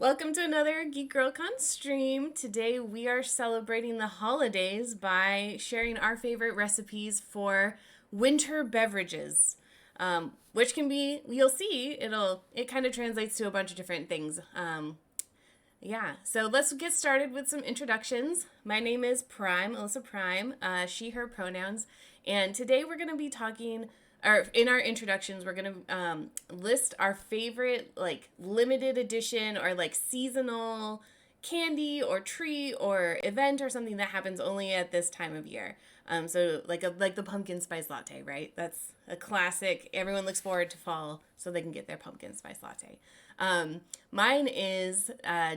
Welcome to another GeekGirlCon stream. Today we are celebrating the holidays by sharing our favorite recipes for winter beverages, which can be, you'll see, it kind of translates to a bunch of different things. So let's get started with some introductions. My name is Prime, Alyssa Prime, she, her pronouns, and today we're going to be talking, or in our introductions, we're going to list our favorite, like, limited edition or, like, seasonal candy or treat or event or something that happens only at this time of year. So like the pumpkin spice latte, right? That's a classic. Everyone looks forward to fall so they can get their pumpkin spice latte. Mine is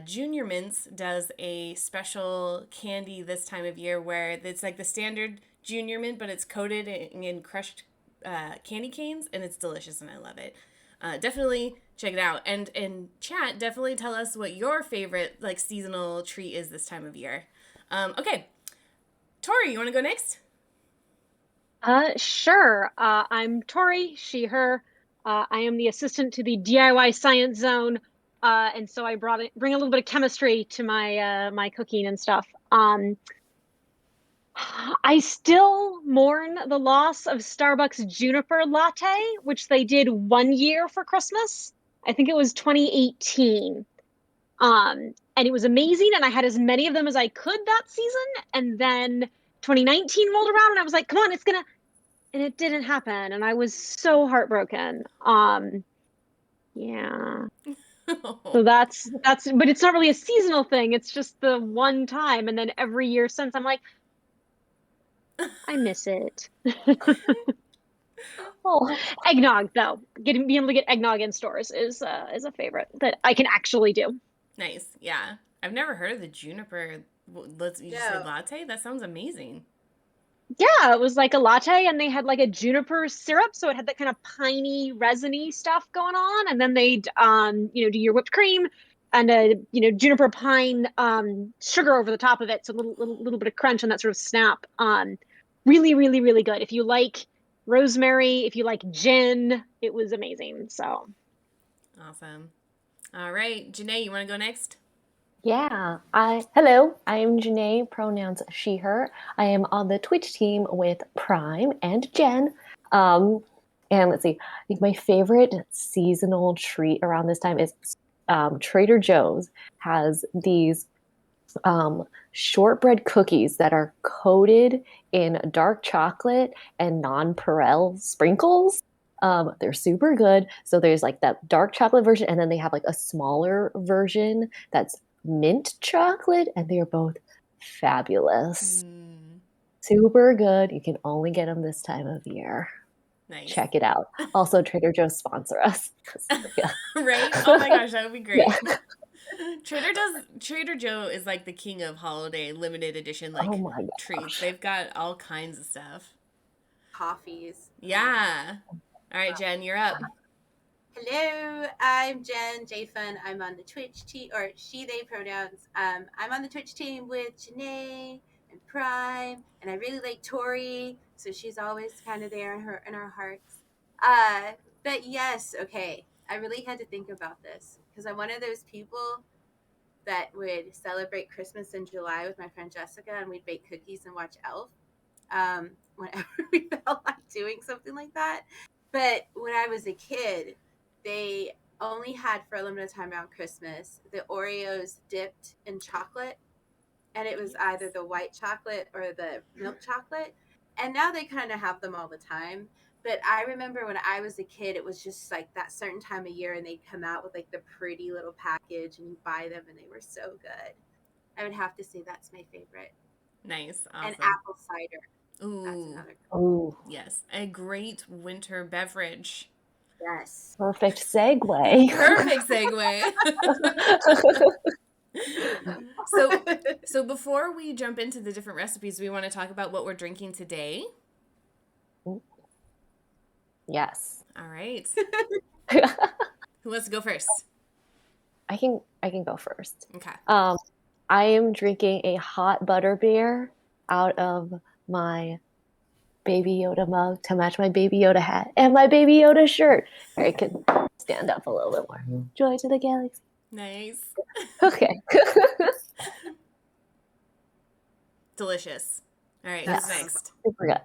Junior Mints does a special candy this time of year where it's like the standard Junior Mint, but it's coated in crushed candy canes, and it's delicious, and I love it. Definitely check it out. And in chat, definitely tell us what your favorite like seasonal treat is this time of year. Okay, Tori, you want to go next? Sure. I'm Tori, she, her. I am the assistant to the DIY Science Zone, and so I bring a little bit of chemistry to my cooking and stuff. I still mourn the loss of Starbucks Juniper Latte, which they did 1 year for Christmas. I think it was 2018. And it was amazing, and I had as many of them as I could that season. And then 2019 rolled around, and I was like, "Come on, it's gonna," and it didn't happen, and I was so heartbroken. Yeah. So that's but it's not really a seasonal thing. It's just the one time, and then every year since I'm like, I miss it. Oh, Eggnog though, being able to get eggnog in stores is a favorite that I can actually do. Nice. Yeah. I've never heard of the juniper. You just say latte? That sounds amazing. Yeah, it was like a latte, and they had like a juniper syrup, so it had that kind of piney, resiny stuff going on. And then they'd do your whipped cream and a juniper pine sugar over the top of it, so a little bit of crunch and that sort of snap. Really, really, really good. If you like rosemary, if you like gin, it was amazing. So Awesome. All right, Janae, you want to go next? yeah. Hello, I am Janae, pronouns she, her. I am on the Twitch team with Prime and Jen. And let's see, I think my favorite seasonal treat around this time is Trader Joe's has these shortbread cookies that are coated in dark chocolate and nonpareil sprinkles. They're super good. So there's like that dark chocolate version, and then they have like a smaller version that's mint chocolate, and they're both fabulous. Super good. You can only get them this time of year. Nice. Check it out. Also, Trader Joe's sponsor us. Yeah. Right? Oh my gosh, that would be great. Yeah. Trader Joe is like the king of holiday limited edition treats. They've got all kinds of stuff. Coffees. Yeah. All right, Jen, you're up. Hello, I'm Jen Jfun. I'm on the Twitch team, or she, they pronouns. I'm on the Twitch team with Janae and Prime, and I really like Tori, so she's always kind of there in our hearts. But yes, okay, I really had to think about this because I'm one of those people that would celebrate Christmas in July with my friend Jessica, and we'd bake cookies and watch Elf. Whenever we felt like doing something like that. But when I was a kid, they only had for a limited time around Christmas the Oreos dipped in chocolate, and it was either the white chocolate or the milk chocolate. And now they kind of have them all the time. But I remember when I was a kid, it was just like that certain time of year, and they'd come out with like the pretty little package, and you buy them, and they were so good. I would have to say that's my favorite. Nice. Awesome. And apple cider. Ooh. That's another. Ooh. Yes. A great winter beverage. Yes. Perfect segue. Perfect segue. So before we jump into the different recipes, we want to talk about what we're drinking today. Yes. All right. Who wants to go first? I can go first. Okay. I am drinking a hot butter beer out of my Baby Yoda mug to match my Baby Yoda hat and my Baby Yoda shirt. I can stand up a little bit more. Joy to the galaxy. Nice. Okay. Delicious. All right, Yes. who's next? Super good.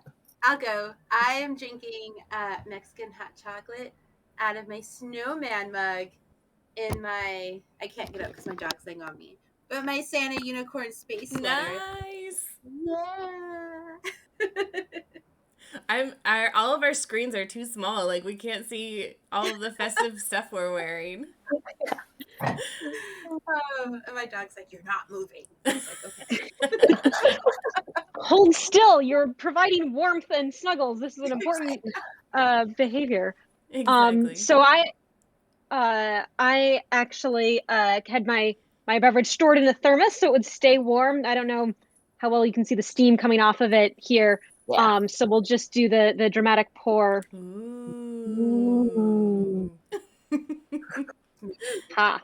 I'll go. I am drinking Mexican hot chocolate out of my snowman mug in my, I can't get up because my dog's laying on me, but my Santa unicorn space sweater. Nice. Yeah. All of our screens are too small. Like we can't see all of the festive stuff we're wearing. And my dog's like, "You're not moving." I was like, "Okay." Hold still. You're providing warmth and snuggles. This is an important behavior. Exactly. So I actually had my beverage stored in a thermos so it would stay warm. I don't know how well you can see the steam coming off of it here. Yeah. So we'll just do the dramatic pour. Ooh. Ha!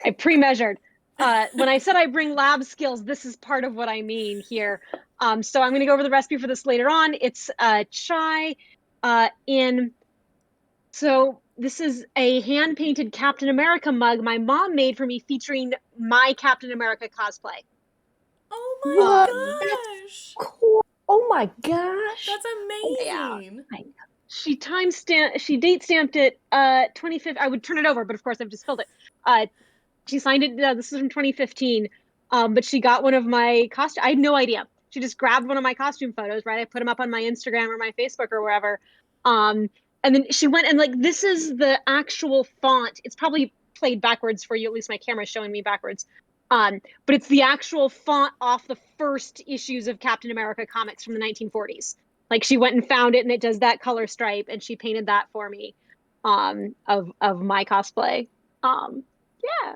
I pre-measured. When I said I bring lab skills, this is part of what I mean here. So I'm going to go over the recipe for this later on. It's chai in. So this is a hand-painted Captain America mug my mom made for me featuring my Captain America cosplay. Oh What? my gosh. Cool. Oh my gosh. That's amazing. She date stamped it 2015. I would turn it over, but of course I've just filled it. She signed it. This is from 2015. But she got one of my costume. I had no idea. She just grabbed one of my costume photos, right? I put them up on my Instagram or my Facebook or wherever. And then she went and like, this is the actual font. It's probably played backwards for you. At least my camera's showing me backwards. But it's the actual font off the first issues of Captain America comics from the 1940s. Like she went and found it, and it does that color stripe, and she painted that for me, of my cosplay. Yeah.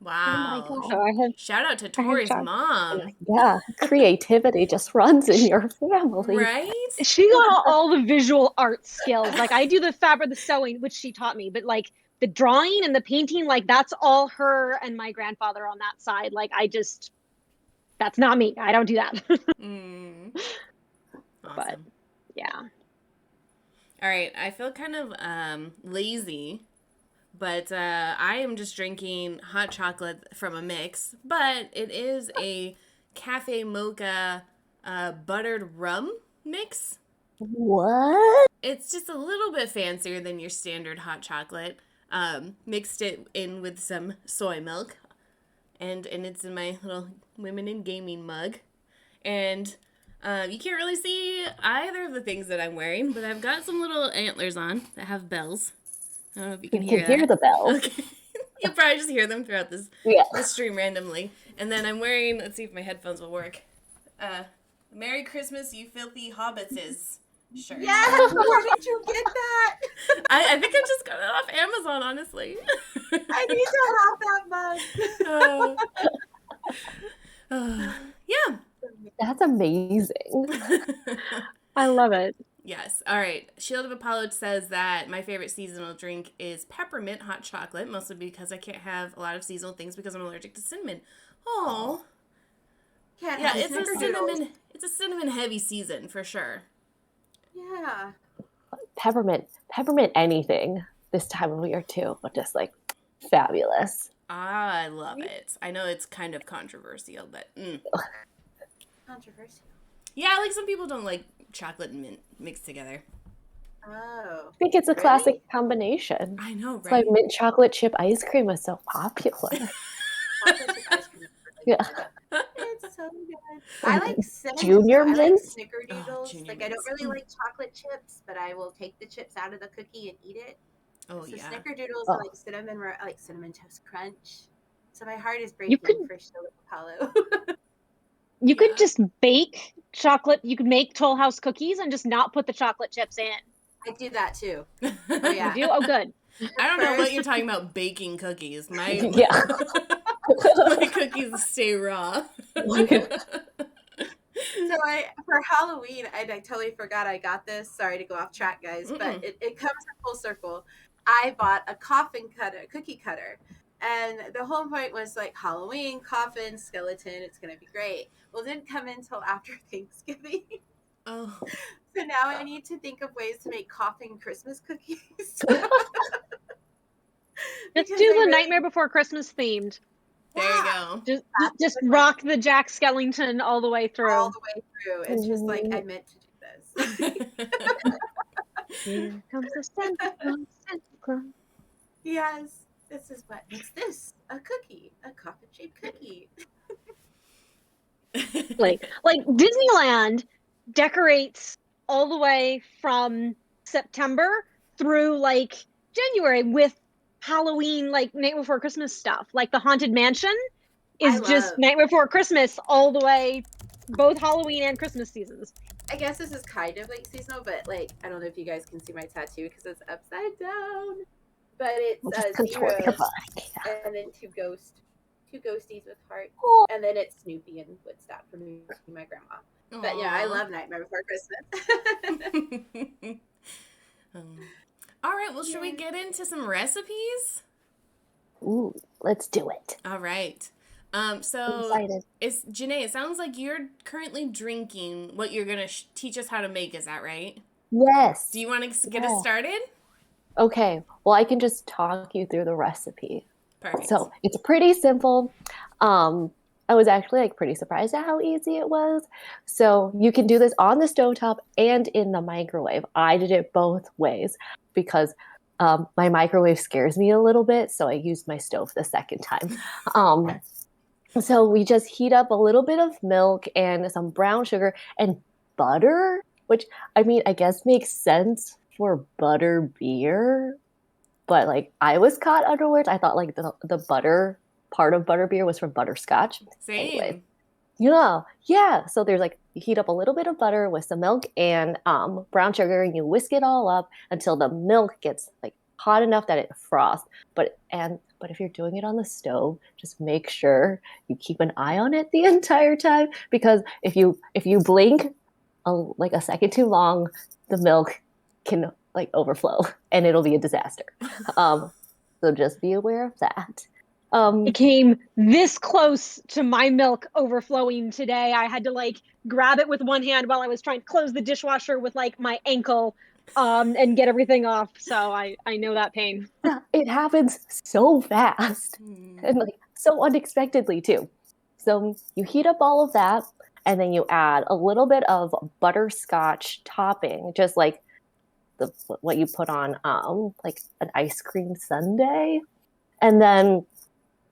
Wow. Oh my So I have Shout out to Tori's chocolate. mom. Yeah, creativity just runs in your family. Right? She got all the visual art skills. Like I do the fabric, the sewing, which she taught me, but like the drawing and the painting, like that's all her and my grandfather on that side. Like that's not me. I don't do that. Mm. Awesome. But yeah. All right. I feel kind of lazy, but I am just drinking hot chocolate from a mix, but it is a cafe mocha buttered rum mix. What? It's just a little bit fancier than your standard hot chocolate. Mixed it in with some soy milk, and it's in my little women in gaming mug. And you can't really see either of the things that I'm wearing, but I've got some little antlers on that have bells. I don't know if you can hear that. The bells. Okay. You'll probably just hear them throughout this stream randomly. And then I'm wearing, let's see if my headphones will work, Merry Christmas, you filthy hobbitses shirt. Yes! Where did you get that? I think I just got it off Amazon, honestly. I need to have that mug. Yeah. That's amazing. I love it. Yes. All right. Shield of Apollo says that my favorite seasonal drink is peppermint hot chocolate, mostly because I can't have a lot of seasonal things because I'm allergic to cinnamon. Oh. Yeah, it's a cinnamon heavy season for sure. Yeah. Peppermint anything this time of year too, but just like fabulous. I love it. I know it's kind of controversial, but Controversial. yeah, like some people don't like chocolate and mint mixed together. Oh. I think it's a classic combination. I know, right? It's like mint chocolate chip ice cream was so popular. Chocolate chip ice cream is really Yeah. good. It's so good. I like cinnamon. Junior I like mints? snickerdoodles. Oh, Junior I don't mints. really like chocolate chips, but I will take the chips out of the cookie and eat it. Oh, So yeah. snickerdoodles Oh. are like I like cinnamon toast crunch. So my heart is breaking for Shield of Apollo. You could just bake chocolate. You could make Toll House cookies and just not put the chocolate chips in. I do that too. Oh, yeah. You do? Oh, good. I don't know what you're talking about baking cookies. My Yeah. my cookies stay raw. So for Halloween, I totally forgot I got this. Sorry to go off track, guys, but it comes in full circle. I bought a cookie cutter. And the whole point was like Halloween, coffin, skeleton, it's going to be great. Well, it didn't come in until after Thanksgiving. Oh. So now I need to think of ways to make coffin Christmas cookies. Let's Because do I the really- Nightmare Before Christmas themed. There you go. Just rock the Jack Skellington all the way through. all the way through. It's just like I meant to do this. Here comes the Santa Claus, Santa Claus. Yes, this is what's this? A cookie, a coffin-shaped cookie. Like Disneyland decorates all the way from September through like January with Halloween, like Night Before Christmas stuff. Like the Haunted Mansion is just Night Before Christmas all the way, both Halloween and Christmas seasons. I guess this is kind of like seasonal, but like I don't know if you guys can see my tattoo because it's upside down. But it's Contort your zeros body. Yeah. and then two ghosties with hearts, Oh. and then it's Snoopy and Woodstock from my grandma. But yeah, I love Nightmare Before Christmas. All right, well, should we get into some recipes? Ooh, let's do it. All right. I'm So excited. it's Janae, it sounds like you're currently drinking what you're going to teach us how to make. Is that right? Yes. Do you want to get us started? Okay. Well, I can just talk you through the recipe. Perfect. So it's pretty simple. I was actually like pretty surprised at how easy it was. So you can do this on the stovetop and in the microwave. I did it both ways because my microwave scares me a little bit. So I used my stove the second time. So we just heat up a little bit of milk and some brown sugar and butter, which I mean, I guess makes sense for butter beer. But like I was caught unawares. I thought like the butter part of butter beer was from butterscotch. Same. Anyway, yeah. So there's like you heat up a little bit of butter with some milk and brown sugar, and you whisk it all up until the milk gets like hot enough that it frosts. But if you're doing it on the stove, just make sure you keep an eye on it the entire time, because if you blink like a second too long, the milk can like overflow and it'll be a disaster. So just be aware of that. It came this close to my milk overflowing today. I had to like grab it with one hand while I was trying to close the dishwasher with like my ankle and get everything off. So I know that pain. Yeah, it happens so fast and like so unexpectedly too. So you heat up all of that, and then you add a little bit of butterscotch topping, just like what you put on like an ice cream sundae, and then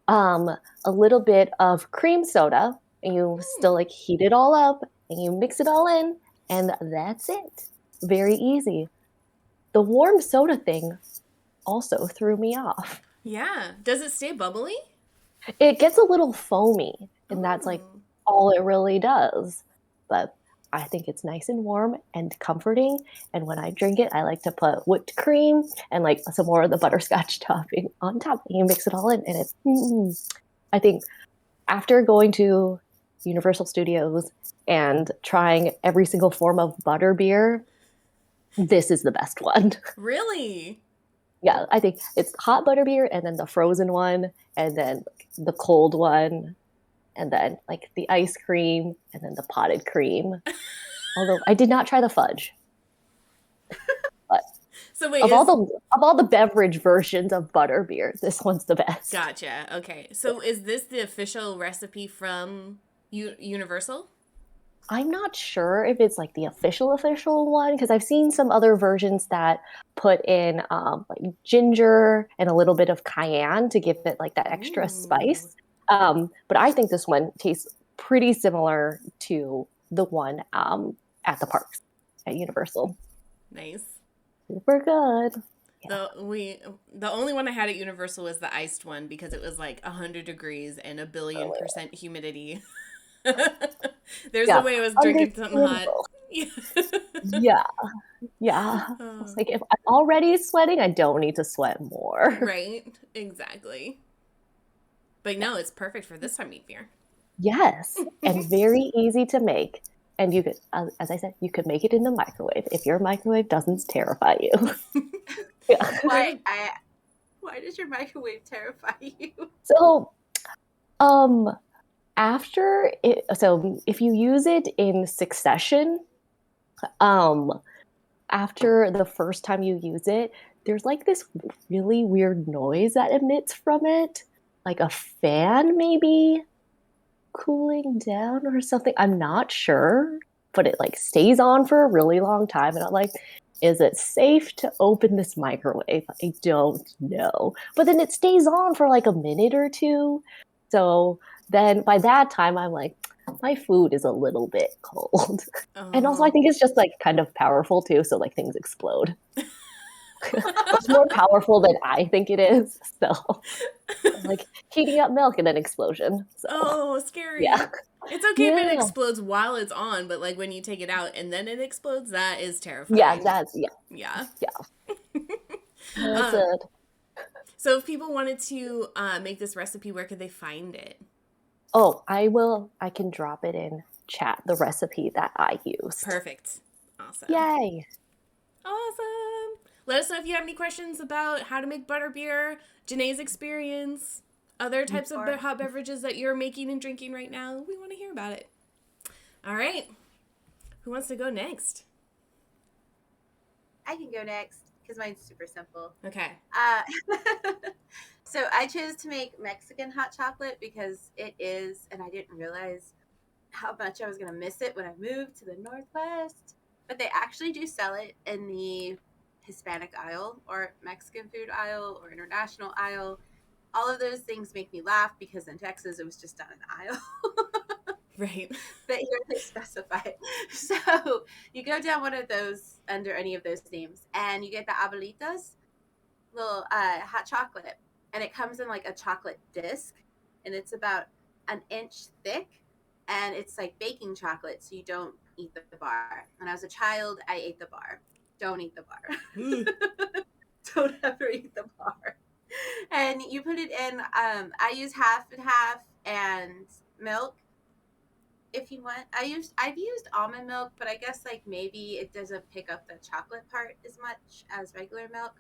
a little bit of cream soda, and you still like heat it all up and you mix it all in, and that's it. Very easy. The warm soda thing also threw me off. Yeah. Does it stay bubbly? It gets a little foamy, and that's like all it really does. But I think it's nice and warm and comforting. And when I drink it, I like to put whipped cream and like some more of the butterscotch topping on top. And you mix it all in, and it's. I think after going to Universal Studios and trying every single form of butter beer, this is the best one. Really? Yeah, I think it's hot butter beer, and then the frozen one, and then the cold one, and then like the ice cream, and then the potted cream. Although I did not try the fudge. But So wait, of all the beverage versions of butter beer, this one's the best. Gotcha. Okay. So is this the official recipe from Universal? I'm not sure if it's like the official one, because I've seen some other versions that put in like ginger and a little bit of cayenne to give it like that extra spice. But I think this one tastes pretty similar to the one at the parks at Universal. Nice. Super good. Yeah. The only one I had at Universal was the iced one because it was like 100 degrees and 1,000,000,000% humidity. There's no way I was drinking something hot. Yeah. It's like if I'm already sweating, I don't need to sweat more. Right. Exactly. But no, it's perfect for this time of year. Yes, and very easy to make. And you could, as I said, you could make it in the microwave if your microwave doesn't terrify you. Yeah. Why does your microwave terrify you? So, so if you use it in succession, after the first time you use it, there's like this really weird noise that emits from it, like a fan maybe cooling down or something. I'm not sure, but it like stays on for a really long time. And I'm like, is it safe to open this microwave? I don't know. But then it stays on for like a minute or two. So then by that time, I'm like, my food is a little bit cold. And also, I think it's just like kind of powerful too. So like things explode. It's more powerful than I think it is. So like heating up milk and then explosion. So, oh, scary. yeah. It's okay if it explodes while it's on, but like when you take it out and then it explodes, that is terrifying. Yeah, that's Yeah. That's it. So if people wanted to make this recipe, where could they find it? Oh, I can drop it in chat, the recipe that I used. Perfect. Awesome. Yay. Awesome. Let us know if you have any questions about how to make butterbeer, Janae's experience, other types of hot beverages that you're making and drinking right now. We want to hear about it. All right. Who wants to go next? I can go next because mine's super simple. Okay. So I chose to make Mexican hot chocolate because it is, and I didn't realize how much I was going to miss it when I moved to the Northwest. But they actually do sell it in the Hispanic aisle or Mexican food aisle or international aisle. All of those things make me laugh because in Texas it was just down an aisle. Right. But here they specify it. So you go down one of those under any of those names and you get the abuelitas little hot chocolate. And it comes in like a chocolate disc and it's about an inch thick and it's like baking chocolate. So you don't eat the bar. When I was a child, I ate the bar. Don't eat the bar. Don't ever eat the bar. And you put it in, I use half and half and milk. If you want, I've used almond milk, but I guess like maybe it doesn't pick up the chocolate part as much as regular milk.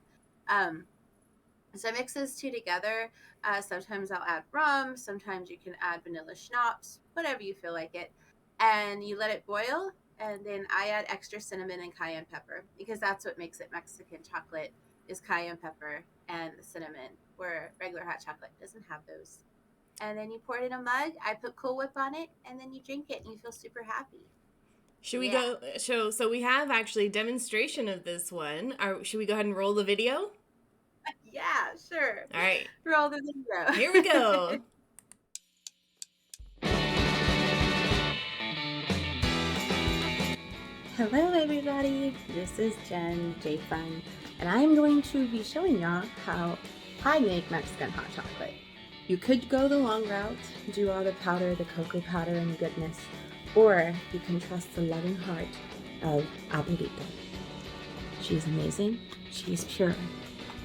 So I mix those two together. Sometimes I'll add rum. Sometimes you can add vanilla schnapps, whatever you feel like it. And you let it boil. And then I add extra cinnamon and cayenne pepper because that's what makes it Mexican chocolate is cayenne pepper and the cinnamon, where regular hot chocolate doesn't have those. And then you pour it in a mug. I put Cool Whip on it, and then you drink it, and you feel super happy. Should we go? So we have actually a demonstration of this one. Should we go ahead and roll the video? Yeah, sure. All right. Roll the video. Here we go. Hello everybody, this is Jen J Fun, and I am going to be showing y'all how I make Mexican hot chocolate. You could go the long route, do all the powder, the cocoa powder and the goodness, or you can trust the loving heart of Abuelita. She's amazing, she's pure,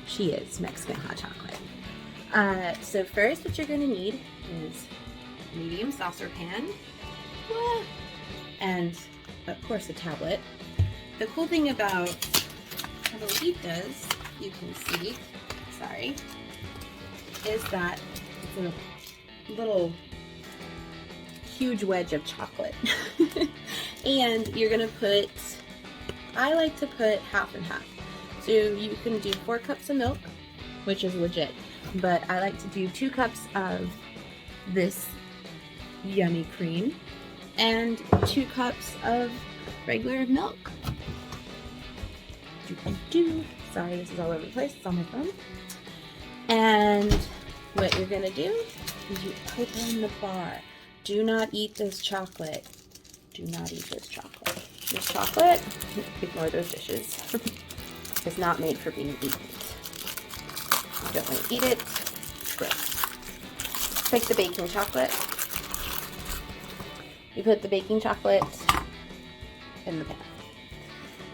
she is Mexican hot chocolate. So first what you're going to need is a medium saucer pan, and of course a tablet. The cool thing about Abuelitas, you can see, is that it's a little huge wedge of chocolate. And you're gonna put, I like to put half and half. So you can do 4 cups of milk, which is legit, but I like to do 2 cups of this yummy cream and 2 cups of regular milk. Sorry, this is all over the place. It's on my phone. And what you're gonna do is you open the bar. Do not eat this chocolate. Do not eat this chocolate. This chocolate, ignore those dishes, is not made for being eaten. You don't want to eat it. It's gross. Take the baking chocolate. You put the baking chocolate in the pan.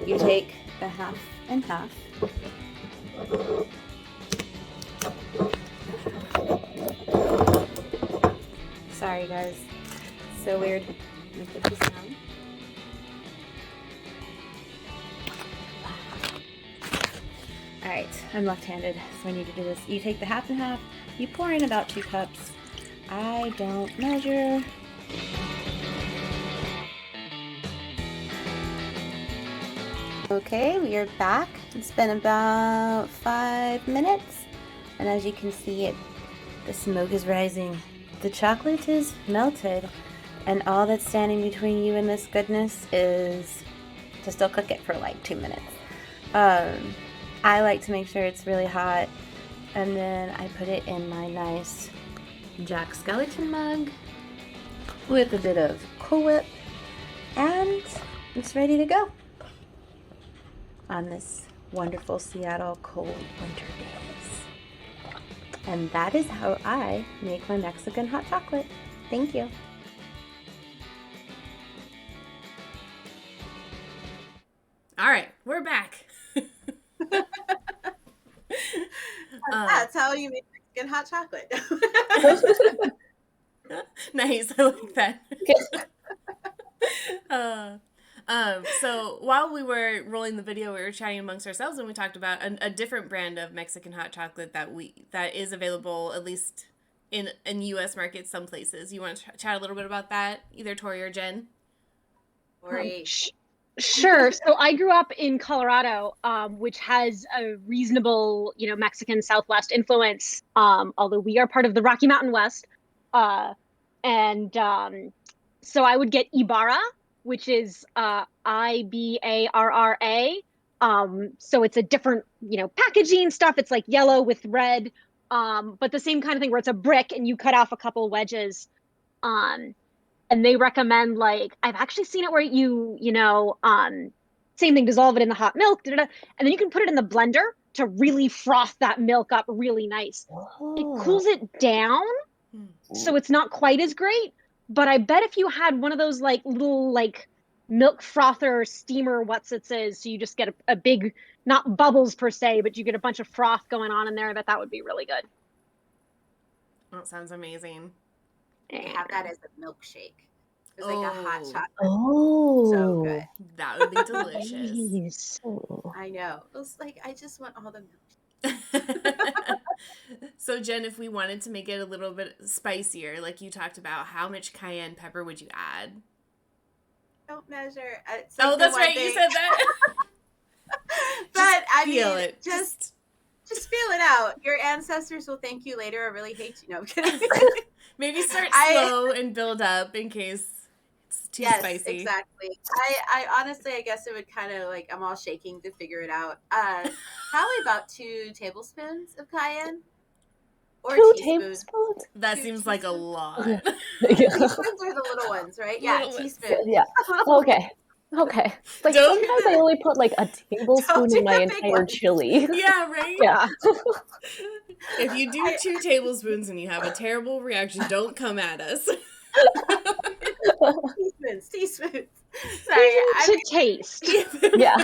You take the half and half. Sorry guys, so weird. Let me put this down. Alright, I'm left-handed, so I need to do this. You take the half and half, you pour in about 2 cups. I don't measure. Okay, we are back. It's been about 5 minutes, and as you can see, the smoke is rising. The chocolate is melted, and all that's standing between you and this goodness is to still cook it for like 2 minutes. I like to make sure it's really hot, and then I put it in my nice Jack Skellington mug with a bit of Cool Whip, and it's ready to go on this wonderful Seattle cold winter days. And that is how I make my Mexican hot chocolate. Thank you. All right, we're back. That's how you make Mexican hot chocolate. Nice, I like that. So while we were rolling the video, we were chatting amongst ourselves, and we talked about a different brand of Mexican hot chocolate that is available at least in U.S. markets some places. You want to chat a little bit about that, either Tori or Jen? Tori. Sure. So I grew up in Colorado, which has a reasonable, Mexican Southwest influence, although we are part of the Rocky Mountain West. And so I would get Ibarra, which is Ibarra. So it's a different, packaging stuff. It's like yellow with red, but the same kind of thing where it's a brick and you cut off a couple wedges. And they recommend, like, I've actually seen it where same thing, dissolve it in the hot milk, and then you can put it in the blender to really froth that milk up really nice. It cools it down, so it's not quite as great. But I bet if you had one of those like little like milk frother steamer what's-its-is, so you just get a big, not bubbles per se, but you get a bunch of froth going on in there, I bet that would be really good. That sounds amazing. They have that as a milkshake. It's like a hot chocolate. Oh, So good. That would be delicious. Nice. I know. It was like, I just want all the milk. So Jen, if we wanted to make it a little bit spicier, like you talked about, how much cayenne pepper would you add? Don't measure. It's like that's right. You said that. But I feel mean, it. just feel it out. Your ancestors will thank you later or really hate you. No, I'm kidding. Maybe start slow and build up in case it's too spicy. Yes, exactly. I honestly, I guess it would kind of like, I'm all shaking to figure it out. Probably about 2 tablespoons of cayenne. Or 2 teaspoons. tablespoons? That seems like a lot. Teaspoons are the little ones, right? Yeah, teaspoons. Yeah. Okay. Like sometimes I only put like a tablespoon in my entire chili. Yeah, right? Yeah. If you do 2 tablespoons and you have a terrible reaction, don't come at us. Teaspoons. Sorry. To taste. Yeah.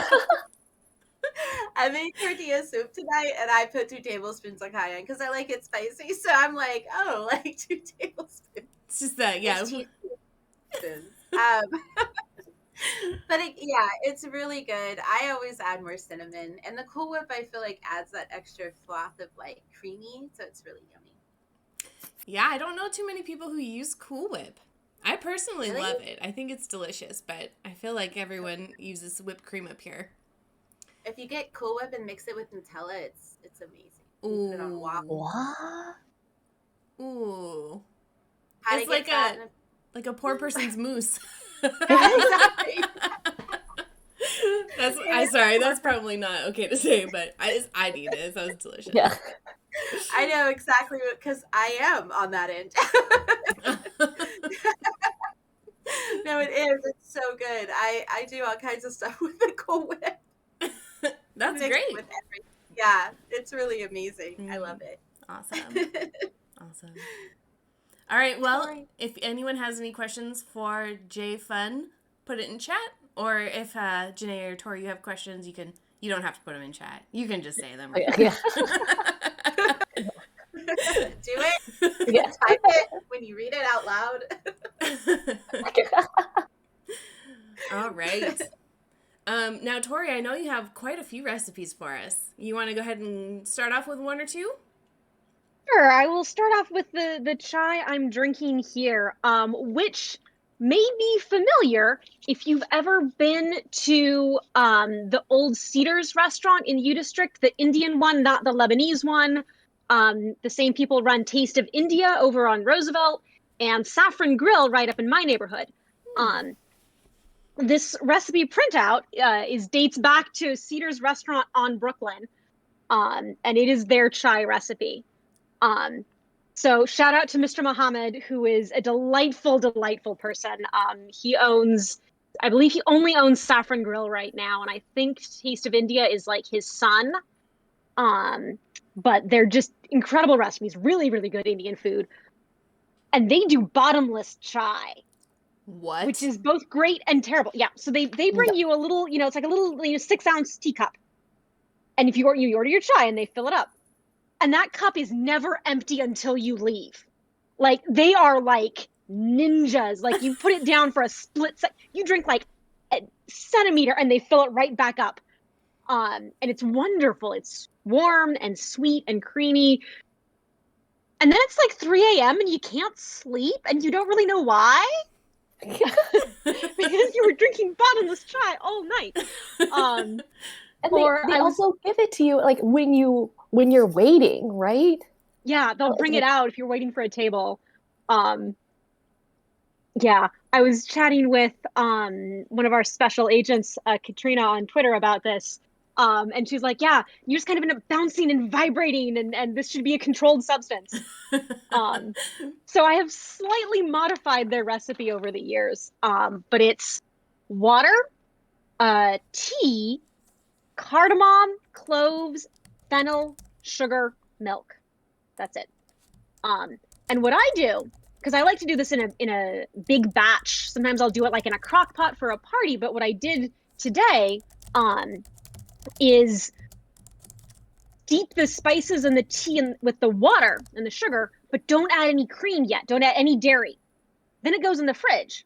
I made tortilla soup tonight, and I put 2 tablespoons of cayenne because I like it spicy. So I'm like, like 2 tablespoons. It's just that, yeah. But it's really good. I always add more cinnamon, and the Cool Whip I feel like adds that extra froth of like creamy, so it's really yummy. Yeah, I don't know too many people who use Cool Whip. I personally Really? love it. I think it's delicious, but I feel like everyone uses whipped cream up here. If you get Cool Whip and mix it with Nutella, it's amazing. You put it on waffles. What? Ooh. How It's to get like a poor person's mousse. Exactly. I'm sorry, that's probably not okay to say, but I need it. It sounds delicious. Yeah. I know exactly because I am on that end. No, it is. It's so good. I do all kinds of stuff with the Cool Whip. That's Mixed great. with everything. Yeah, it's really amazing. I love it. Awesome. All right, well, if anyone has any questions for Jay Fun, put it in chat. Or if Janae or Tori, you have questions, you don't have to put them in chat. You can just say them. Right? Yeah. Do it. Yeah. Type it when you read it out loud. All right. Now, Tori, I know you have quite a few recipes for us. You want to go ahead and start off with 1 or 2? Sure, I will start off with the chai I'm drinking here, which may be familiar if you've ever been to the Old Cedars restaurant in the U District, the Indian one, not the Lebanese one. The same people run Taste of India over on Roosevelt and Saffron Grill right up in my neighborhood. This recipe printout dates back to Cedars restaurant on Brooklyn, and it is their chai recipe. So shout out to Mr. Muhammad, who is a delightful, delightful person. I believe he only owns Saffron Grill right now, and I think Taste of India is like his son. But they're just incredible recipes, really, really good Indian food. And they do bottomless chai. What? Which is both great and terrible. Yeah. So they bring you a little, it's like a little 6-ounce teacup. And if you order your chai and they fill it up. And that cup is never empty until you leave. Like, they are like ninjas. Like, you put it down for a split second. You drink like a centimeter and they fill it right back up. And it's wonderful. It's warm and sweet and creamy. And then it's like 3 a.m. and you can't sleep and you don't really know why. Because you were drinking bottomless chai all night. And they also give it to you like when you're waiting, right? Yeah, they'll bring it out if you're waiting for a table. Yeah, I was chatting with one of our special agents, Katrina, on Twitter about this. And she's like, yeah, you just kind of end up bouncing and vibrating, and this should be a controlled substance. So I have slightly modified their recipe over the years, but it's water, tea, cardamom, cloves, fennel, sugar, milk. That's it. And what I do, because I like to do this in a big batch. Sometimes I'll do it like in a crock pot for a party. But what I did today is steep the spices and the tea with the water and the sugar, but don't add any cream yet. Don't add any dairy. Then it goes in the fridge.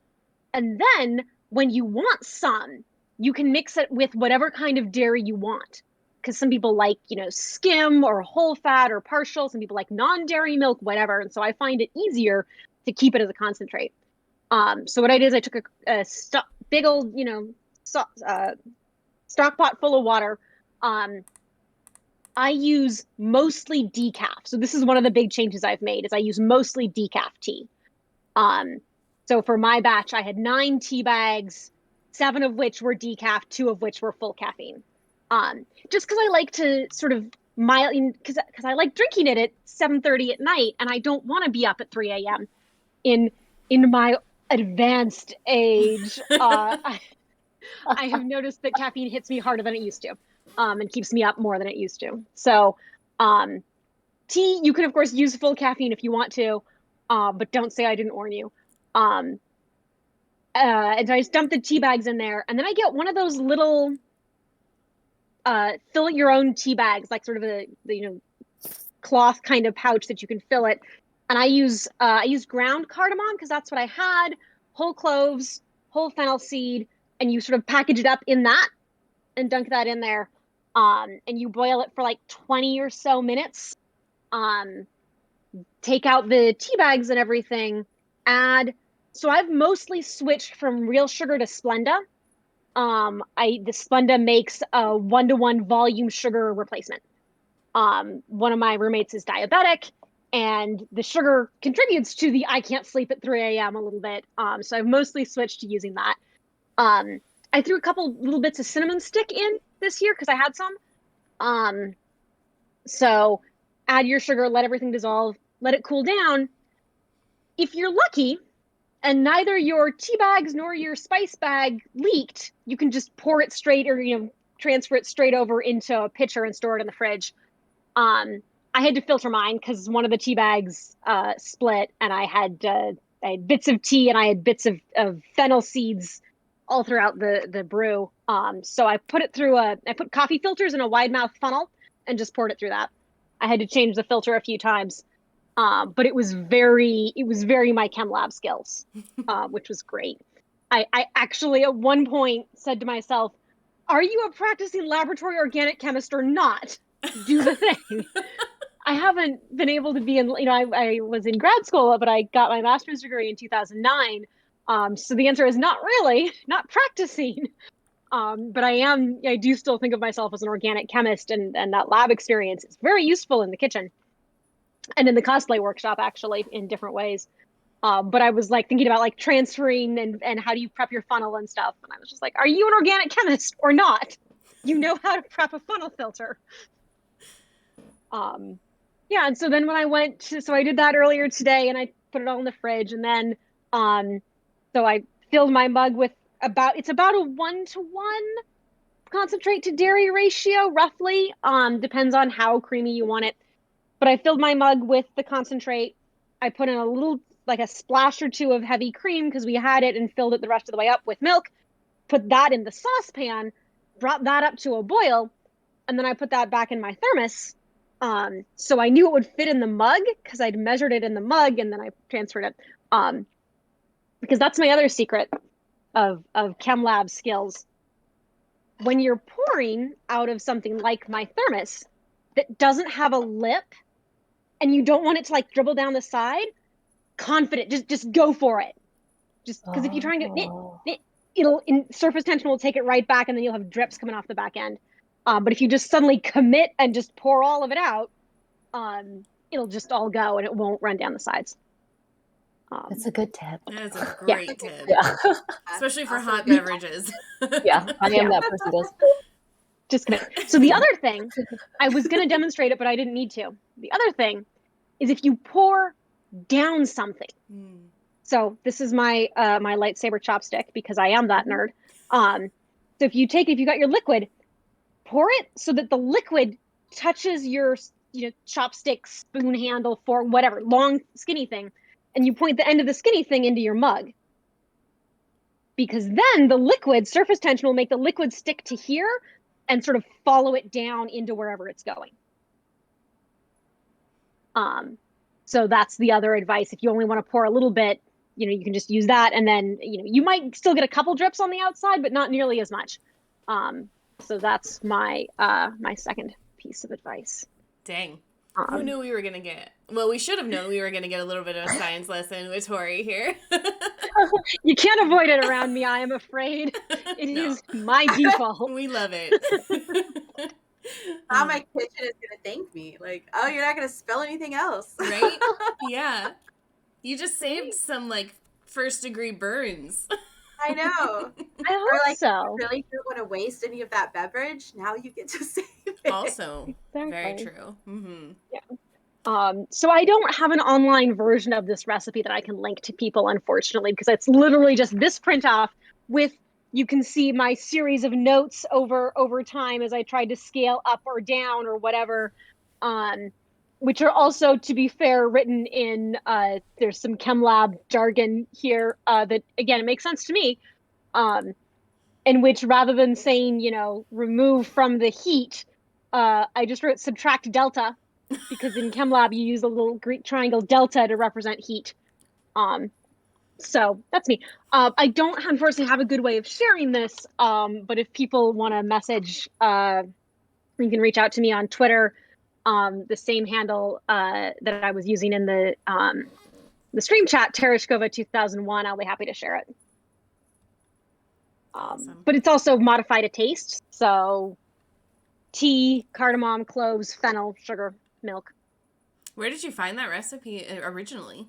And then when you want some, you can mix it with whatever kind of dairy you want. Because some people like, skim or whole fat or partial. Some people like non-dairy milk, whatever. And so I find it easier to keep it as a concentrate. So what I did is I took a big old, stock pot full of water. I use mostly decaf. So this is one of the big changes I've made is I use mostly decaf tea. So for my batch, I had 9 tea bags, 7 of which were decaf, 2 of which were full caffeine. Just because I like to sort of because I like drinking it at 7:30 at night, and I don't want to be up at 3 a.m. In my advanced age. I have noticed that caffeine hits me harder than it used to, and keeps me up more than it used to. So, tea, you can of course use full caffeine if you want to, but don't say I didn't warn you. And so I just dump the tea bags in there, and then I get one of those little fill your own tea bags, like sort of a cloth kind of pouch that you can fill it. And I use ground cardamom because that's what I had, whole cloves, whole fennel seed, and you sort of package it up in that and dunk that in there. And you boil it for like 20 or so minutes. Take out the tea bags and everything. So I've mostly switched from real sugar to Splenda. The Splenda makes a 1-to-1 volume sugar replacement. One of my roommates is diabetic, and the sugar contributes to the I can't sleep at 3 a.m. a little bit. So I've mostly switched to using that. I threw a couple little bits of cinnamon stick in this year because I had some. So add your sugar, let everything dissolve, let it cool down. If you're lucky and neither your tea bags nor your spice bag leaked, you can just pour it straight or transfer it straight over into a pitcher and store it in the fridge. I had to filter mine because one of the tea bags split, and I had bits of tea and I had bits of fennel seeds all throughout the brew. So I put it through I put coffee filters in a wide mouth funnel and just poured it through that. I had to change the filter a few times. But it was very my chem lab skills, which was great. I actually at one point said to myself, are you a practicing laboratory organic chemist or not? Do the thing. I haven't been able to be in, I was in grad school, but I got my master's degree in 2009. So the answer is not really, not practicing. But I do still think of myself as an organic chemist, and that lab experience is very useful in the kitchen and in the cosplay workshop, actually, in different ways. But I was like thinking about like transferring and how do you prep your funnel and stuff. And I was just like, are you an organic chemist or not? You know how to prep a funnel filter. Yeah, and so then when so I did that earlier today, and I put it all in the fridge, and then so I filled my mug with it's about a 1-to-1 concentrate to dairy ratio, roughly. Depends on how creamy you want it. But I filled my mug with the concentrate. I put in a little, like a splash or two of heavy cream because we had it, and filled it the rest of the way up with milk. Put that in the saucepan, brought that up to a boil, and then I put that back in my thermos. So I knew it would fit in the mug because I'd measured it in the mug, and then I transferred it. Because that's my other secret of chem lab skills. When you're pouring out of something like my thermos that doesn't have a lip, and you don't want it to like dribble down the side, confident, just go for it. Just because if you try and get surface tension will take it right back, and then you'll have drips coming off the back end. But if you just suddenly commit and just pour all of it out, it'll just all go and it won't run down the sides. That's a good tip. That is a great tip. Yeah. Especially for hot beverages. Yeah, I am that person who goes, just kidding. So the other thing, I was going to demonstrate it, but I didn't need to. The other thing is if you pour down something. So this is my my lightsaber chopstick because I am that nerd. So if you got your liquid, pour it so that the liquid touches your chopstick, spoon handle, fork, whatever, long skinny thing, and you point the end of the skinny thing into your mug. Because then the liquid, surface tension will make the liquid stick to here and sort of follow it down into wherever it's going. So that's the other advice. If you only want to pour a little bit, you can just use that, and then you might still get a couple drips on the outside, but not nearly as much. So that's my my second piece of advice. Dang. Who knew we were going to get... Well, we should have known we were going to get a little bit of a science lesson with Tori here. You can't avoid it around me, I am afraid. It is my default. We love it. Now my kitchen is going to thank me. Like, oh, you're not going to spill anything else. Right? Yeah. You just saved some, first degree burns. I know. I hope so. You really don't want to waste any of that beverage. Now you get to save it. Also, exactly. Very true. Mm-hmm. Yeah. So I don't have an online version of this recipe that I can link to people, unfortunately, because it's literally just this print off with, you can see my series of notes over time as I tried to scale up or down or whatever, which are also, to be fair, written in, there's some chem lab jargon here that, again, it makes sense to me, in which rather than saying, remove from the heat, I just wrote subtract delta, because in chem lab you use a little Greek triangle delta to represent heat. So that's me. I don't unfortunately have a good way of sharing this, but if people want to message, you can reach out to me on Twitter. The same handle that I was using in the stream chat, Tereshkova 2001. I'll be happy to share it. Awesome. But it's also modified to taste. So tea, cardamom, cloves, fennel, sugar, milk. Where did you find that recipe originally?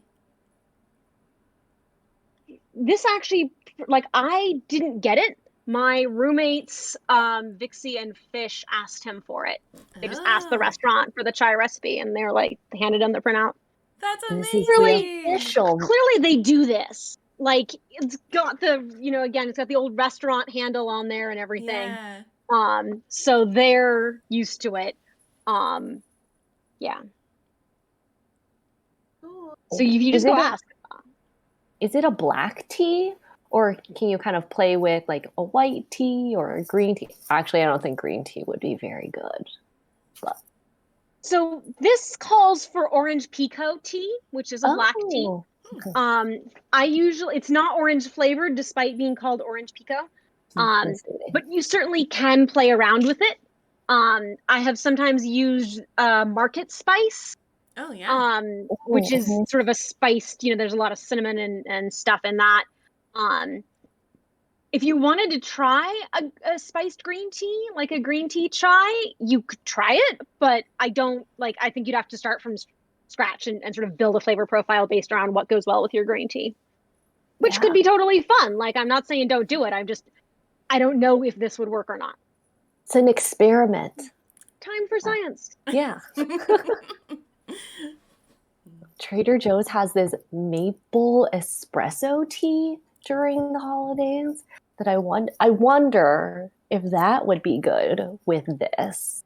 This actually, I didn't get it. My roommates, Vixie and Fish, asked him for it. They just asked the restaurant for the chai recipe, and they're they handed them the printout. That's amazing. Really official. Clearly they do this. It's got the, again, it's got the old restaurant handle on there and everything. Yeah. So they're used to it. Yeah. So you just go ask. Is it a black tea? Or can you kind of play with a white tea or a green tea? Actually, I don't think green tea would be very good. But. So this calls for orange pekoe tea, which is a black tea. Okay. It's not orange flavored despite being called orange pekoe. But you certainly can play around with it. I have sometimes used market spice. Oh, yeah. Which is sort of a spiced, there's a lot of cinnamon and stuff in that. Um, if you wanted to try a spiced green tea, like a green tea chai, you could try it, but I think you'd have to start from scratch and sort of build a flavor profile based around what goes well with your green tea, which could Yeah. be totally fun. Like, I'm not saying don't do it. I don't know if this would work or not. It's an experiment. Time for science. Yeah. Trader Joe's has this maple espresso tea during the holidays that I wonder if that would be good with this.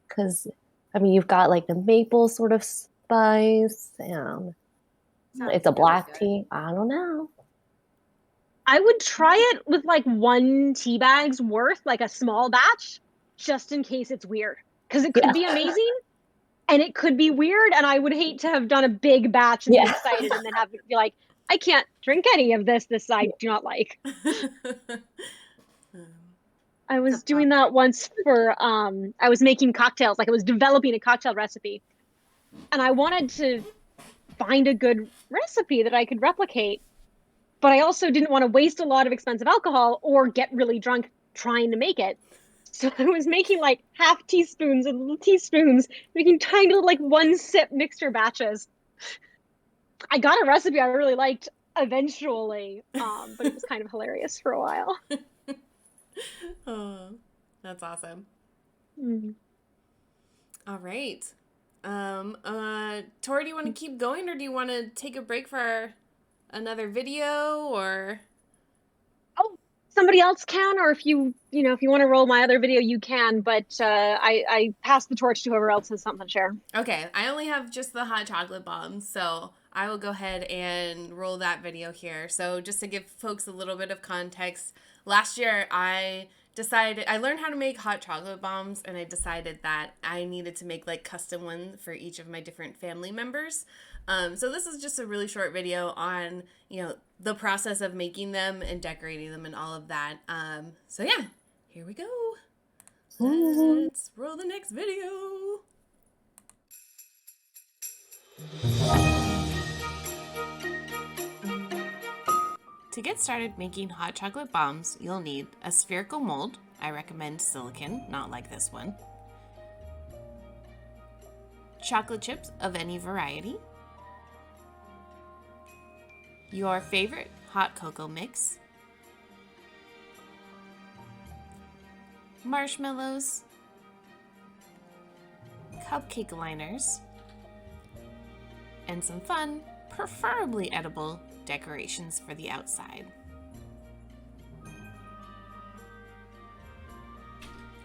Because, I mean, you've got like the maple sort of spice, and it's a black tea. I don't know. I would try it with like 1 tea bag's worth, like a small batch, just in case it's weird. Because it could be amazing and it could be weird. And I would hate to have done a big batch and be excited and then have it be like, I can't drink any of this. This I do not like. I was doing that once for, I was making cocktails, like I was developing a cocktail recipe. And I wanted to find a good recipe that I could replicate. But I also didn't want to waste a lot of expensive alcohol or get really drunk trying to make it. So I was making like half teaspoons and little teaspoons, making tiny little like 1-sip mixture batches. I got a recipe I really liked eventually, but it was kind of hilarious for a while. Oh, that's awesome. Mm. All right. Tori, do you want to keep going, or do you want to take a break for another video, or? Oh, somebody else can, or if you want to roll my other video, you can, but I pass the torch to whoever else has something to share. Okay, I only have just the hot chocolate bombs, so I will go ahead and roll that video here. So just to give folks a little bit of context, last year I learned how to make hot chocolate bombs, and I decided that I needed to make like custom ones for each of my different family members. So this is just a really short video on, the process of making them and decorating them and all of that. So yeah, here we go. Let's roll the next video. To get started making hot chocolate bombs, you'll need a spherical mold. I recommend silicone, not like this one. Chocolate chips of any variety. Your favorite hot cocoa mix. Marshmallows. Cupcake liners. And some fun, preferably edible, decorations for the outside.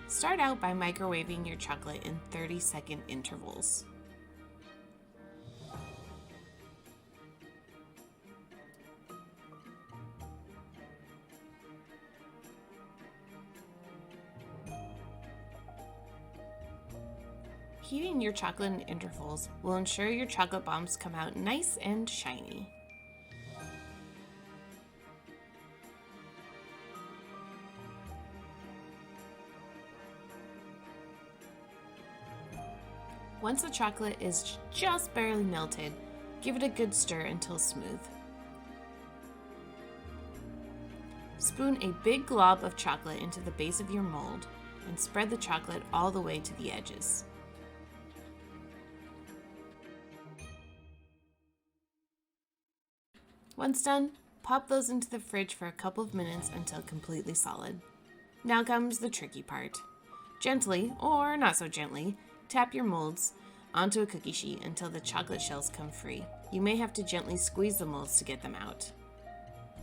Start out by microwaving your chocolate in 30-second intervals. Heating your chocolate in intervals will ensure your chocolate bombs come out nice and shiny. Once the chocolate is just barely melted, give it a good stir until smooth. Spoon a big glob of chocolate into the base of your mold and spread the chocolate all the way to the edges. Once done, pop those into the fridge for a couple of minutes until completely solid. Now comes the tricky part. Gently, or not so gently, tap your molds onto a cookie sheet until the chocolate shells come free. You may have to gently squeeze the molds to get them out.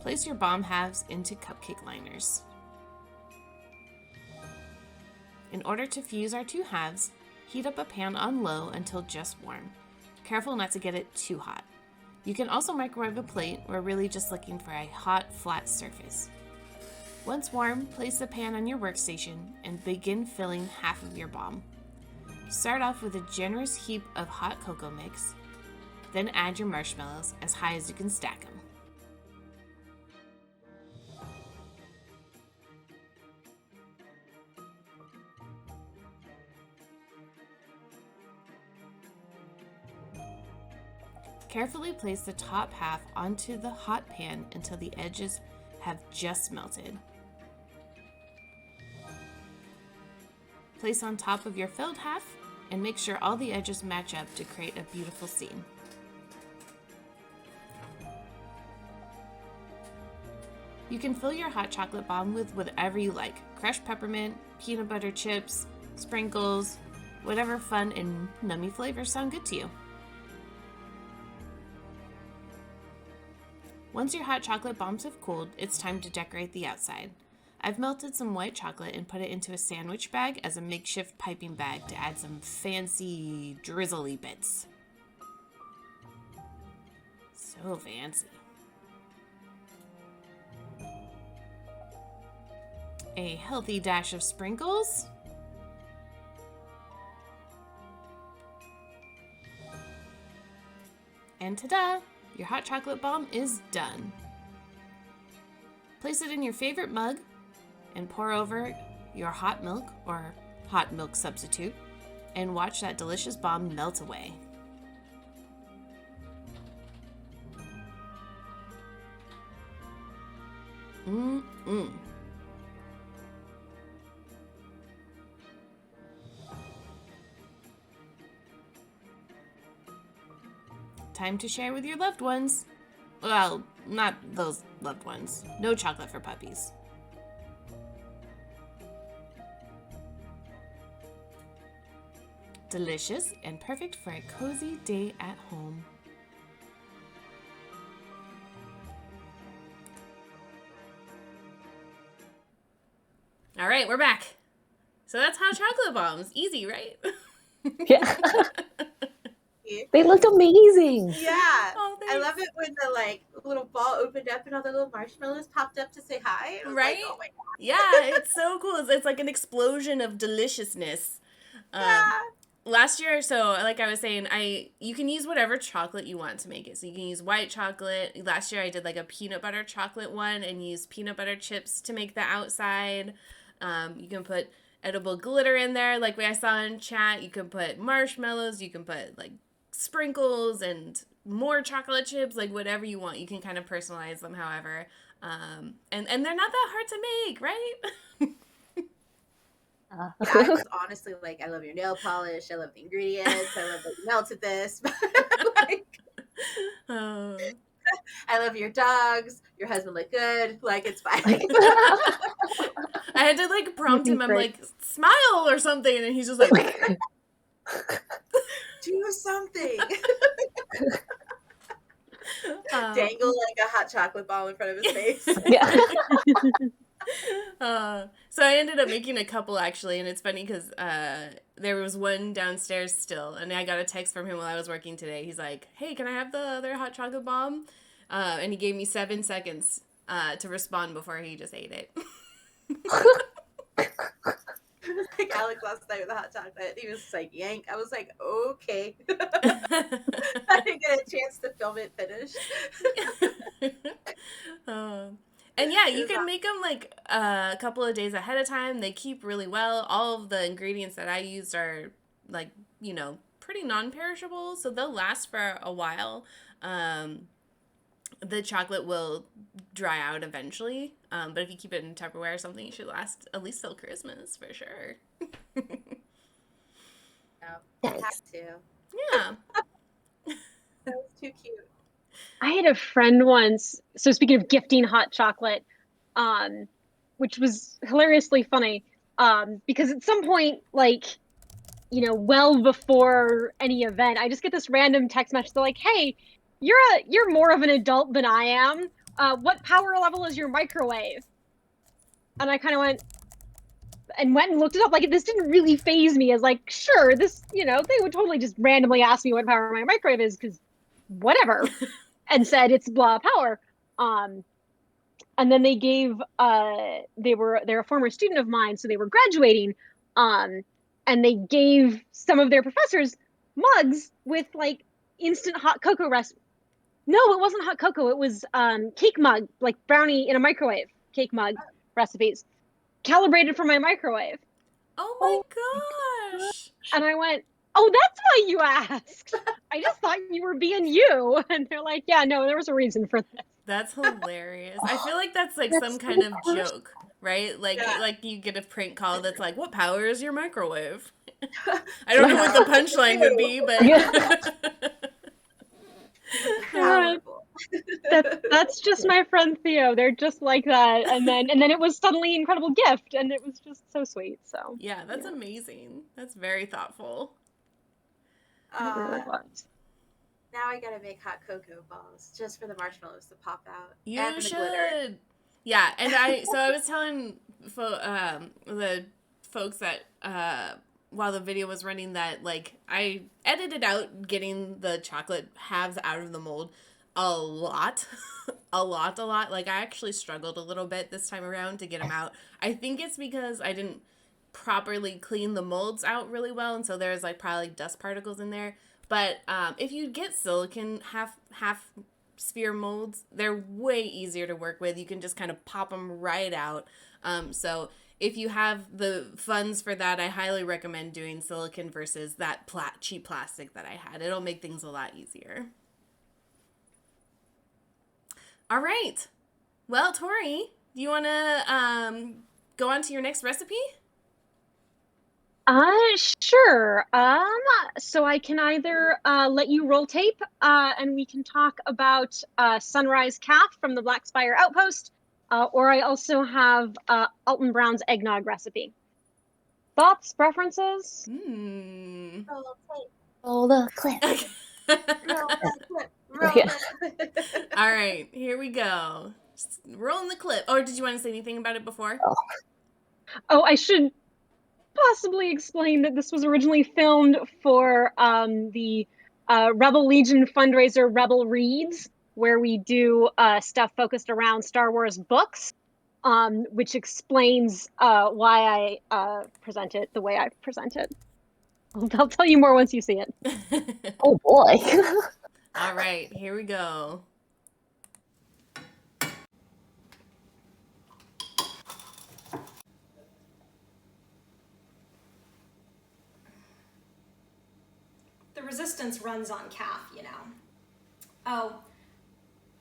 Place your bomb halves into cupcake liners. In order to fuse our two halves, heat up a pan on low until just warm. Careful not to get it too hot. You can also microwave a plate. We're really just looking for a hot, flat surface. Once warm, place the pan on your workstation and begin filling half of your bomb. Start off with a generous heap of hot cocoa mix, then add your marshmallows as high as you can stack them. Carefully place the top half onto the hot pan until the edges have just melted. Place on top of your filled half and make sure all the edges match up to create a beautiful scene. You can fill your hot chocolate bomb with whatever you like. Crushed peppermint, peanut butter chips, sprinkles, whatever fun and nummy flavors sound good to you. Once your hot chocolate bombs have cooled, it's time to decorate the outside. I've melted some white chocolate and put it into a sandwich bag as a makeshift piping bag to add some fancy drizzly bits. So fancy. A healthy dash of sprinkles. And ta-da! Your hot chocolate bomb is done. Place it in your favorite mug and pour over your hot milk or hot milk substitute and watch that delicious bomb melt away. Mmm. Time to share with your loved ones. Well, not those loved ones. No chocolate for puppies. Delicious and perfect for a cozy day at home. All right, we're back. So that's hot chocolate bombs. Easy, right? Yeah. They look amazing. Yeah. Oh, I love it when the like little ball opened up and all the little marshmallows popped up to say hi. I was Right? Like, oh my god. Yeah, it's so cool. It's like an explosion of deliciousness. Yeah. Last year, so like I was saying, you can use whatever chocolate you want to make it. So you can use white chocolate. Last year I did like a peanut butter chocolate one and used peanut butter chips to make the outside. You can put edible glitter in there, like I saw in chat. You can put marshmallows. You can put like sprinkles and more chocolate chips, like whatever you want. You can kind of personalize them however. And they're not that hard to make, right? Yeah, I was honestly like, I love your nail polish. I love the ingredients. I love that you melted this. Like, I love your dogs. Your husband looked good. Like, it's fine. I had to like prompt him. I'm like, smile or something, and he's just like, do something. Dangle like a hot chocolate ball in front of his face. Yeah. So I ended up making a couple actually, and it's funny because there was one downstairs still, and I got a text from him while I was working today. He's like, "Hey, can I have the other hot chocolate bomb?" And he gave me 7 seconds to respond before he just ate it. Like Alex last night with the hot chocolate, he was like, "Yank." I was like, "Okay." I didn't get a chance to film it finished. And yeah, you can make them like a couple of days ahead of time. They keep really well. All of the ingredients that I used are like, you know, pretty non-perishable, so they'll last for a while. The chocolate will dry out eventually, but if you keep it in Tupperware or something, it should last at least till Christmas for sure. I have to. Yeah. That was too cute. I had a friend once, so speaking of gifting hot chocolate, which was hilariously funny, because at some point, like, you know, well before any event, I just get this random text message. They're like, "Hey, you're more of an adult than I am. What power level is your microwave?" And I kind of went and looked it up. Like, this didn't really faze me as like, sure, this, you know, they would totally just randomly ask me what power my microwave is because whatever. And said it's blah power. And then they gave they're a former student of mine, so they were graduating. And they gave some of their professors mugs with like instant hot cocoa recipe. No, it wasn't hot cocoa, it was cake mug, like brownie in a microwave cake mug recipes. Calibrated for my microwave. Oh my gosh. And I went, "Oh, that's why you asked. I just thought you were being you." And they're like, "Yeah, no, there was a reason for this." That's hilarious. I feel like that's like some kind of joke, right? Like you get a prank call that's like, "What power is your microwave?" I don't know what the punchline would be, but Powerful. That's just my friend Theo. They're just like that. And then it was suddenly Incredible Gift, and it was just so sweet. So yeah, that's amazing. That's very thoughtful. it really was. Now I gotta make hot cocoa balls just for the marshmallows to pop out. You and should. The glitter. Yeah, and I was telling the folks that while the video was running that like I edited out getting the chocolate halves out of the mold a lot. a lot. Like I actually struggled a little bit this time around to get them out. I think it's because I didn't properly clean the molds out really well, and so there's like probably dust particles in there. But if you get silicone half sphere molds, they're way easier to work with. You can just kind of pop them right out. So if you have the funds for that, I highly recommend doing silicone versus that cheap plastic that I had. It'll make things a lot easier. All right. Well, Tori, do you want to go on to your next recipe? Sure. So I can either let you roll tape, and we can talk about Sunrise Calf from the Black Spire Outpost, or I also have Alton Brown's eggnog recipe. Thoughts, preferences? Roll the clip. All right, here we go. Just rolling the clip. Or did you want to say anything about it before? Oh, I should possibly explain that this was originally filmed for the Rebel Legion fundraiser Rebel Reads, where we do stuff focused around Star Wars books, which explains why I present it the way I present it. I'll tell you more once you see it. Oh boy. All right, here we go. The resistance runs on calf, you know. Oh,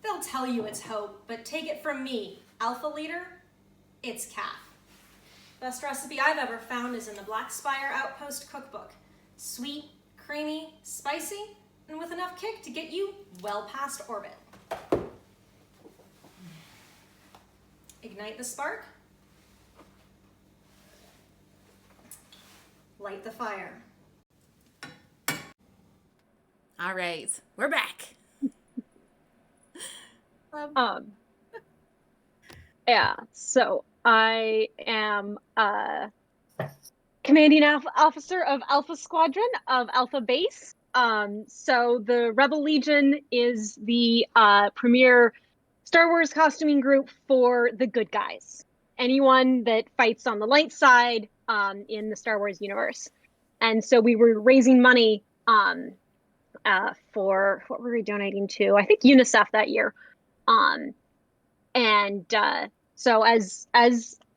they'll tell you it's hope, but take it from me, Alpha Leader, it's calf. Best recipe I've ever found is in the Black Spire Outpost cookbook. Sweet, creamy, spicy, and with enough kick to get you well past orbit. Ignite the spark. Light the fire. All right, we're back. Yeah, so I am commanding officer of Alpha Squadron of Alpha Base. So the Rebel Legion is the premier Star Wars costuming group for the good guys. Anyone that fights on the light side in the Star Wars universe. And so we were raising money for, what were we donating to? I think UNICEF that year. So as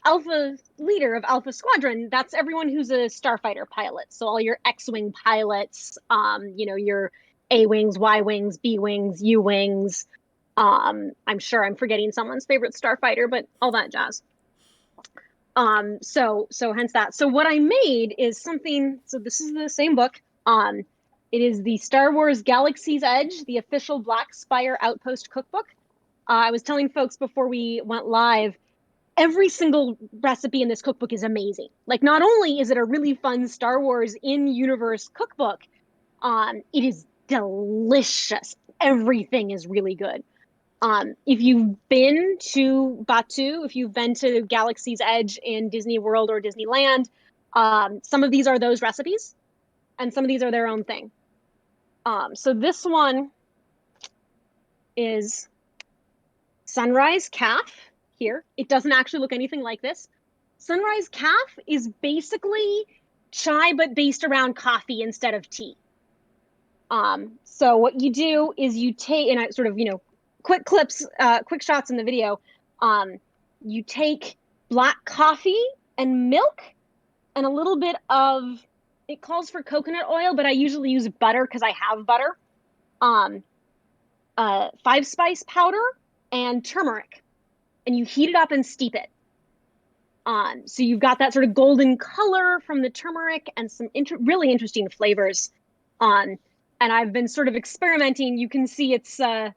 Alpha Leader of Alpha Squadron, that's everyone who's a starfighter pilot. So all your X-Wing pilots, your A-Wings, Y-Wings, B-Wings, U-Wings. I'm sure I'm forgetting someone's favorite starfighter, but all that jazz. So hence that. So what I made is something, so this is the same book. It is the Star Wars Galaxy's Edge, the official Black Spire Outpost cookbook. I was telling folks before we went live, every single recipe in this cookbook is amazing. Like, not only is it a really fun Star Wars in-universe cookbook, it is delicious. Everything is really good. If you've been to Batu, if you've been to Galaxy's Edge in Disney World or Disneyland, some of these are those recipes, and some of these are their own thing. So this one is Sunrise Calf here. It doesn't actually look anything like this. Sunrise Calf is basically chai, but based around coffee instead of tea. So what you do is you take, and I sort of, quick clips, quick shots in the video. You take black coffee and milk and a little bit of, it calls for coconut oil, but I usually use butter because I have butter. 5-spice powder, and turmeric, and you heat it up and steep it. So you've got that sort of golden color from the turmeric and some really interesting flavors. And I've been sort of experimenting. You can see it's been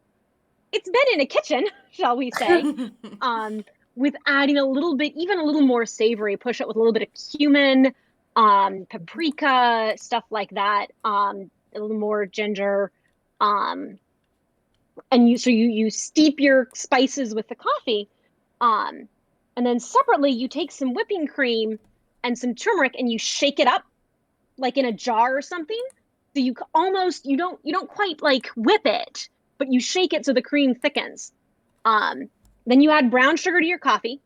in a kitchen, shall we say, with adding a little bit, even a little more savory, push it with a little bit of cumin, paprika, stuff like that, a little more ginger. And you steep your spices with the coffee. And then separately, you take some whipping cream and some turmeric and you shake it up like in a jar or something. So you don't quite like whip it, but you shake it so the cream thickens. Then you add brown sugar to your coffee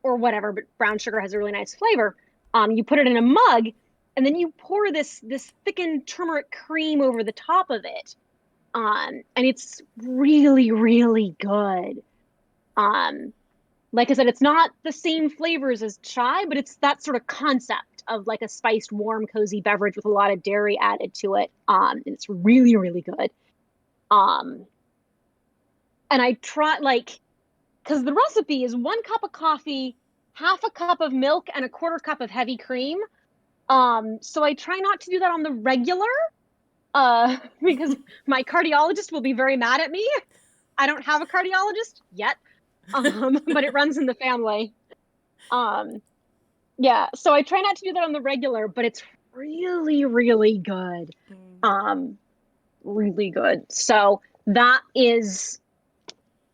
or whatever, but brown sugar has a really nice flavor. You put it in a mug and then you pour this thickened turmeric cream over the top of it. And it's really, really good. Like I said, it's not the same flavors as chai, but it's that sort of concept of like a spiced, warm, cozy beverage with a lot of dairy added to it. And it's really, really good. And I try because the recipe is 1 cup of coffee, half a cup of milk, and a 1/4 cup of heavy cream. So I try not to do that on the regular, because my cardiologist will be very mad at me. I don't have a cardiologist yet. But it runs in the family. Yeah, so I try not to do that on the regular, but it's really, really good. Really good. So that is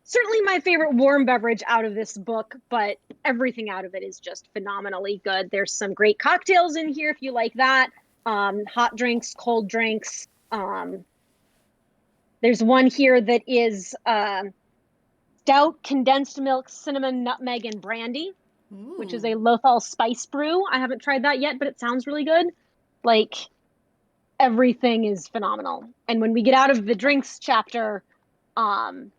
certainly my favorite warm beverage out of this book, but everything out of it is just phenomenally good. There's some great cocktails in here if you like that. Hot drinks, cold drinks. There's one here that is stout, condensed milk, cinnamon, nutmeg, and brandy, which is a Lothal spice brew. I haven't tried that yet, but it sounds really good. Like, everything is phenomenal. And when we get out of the drinks chapter, the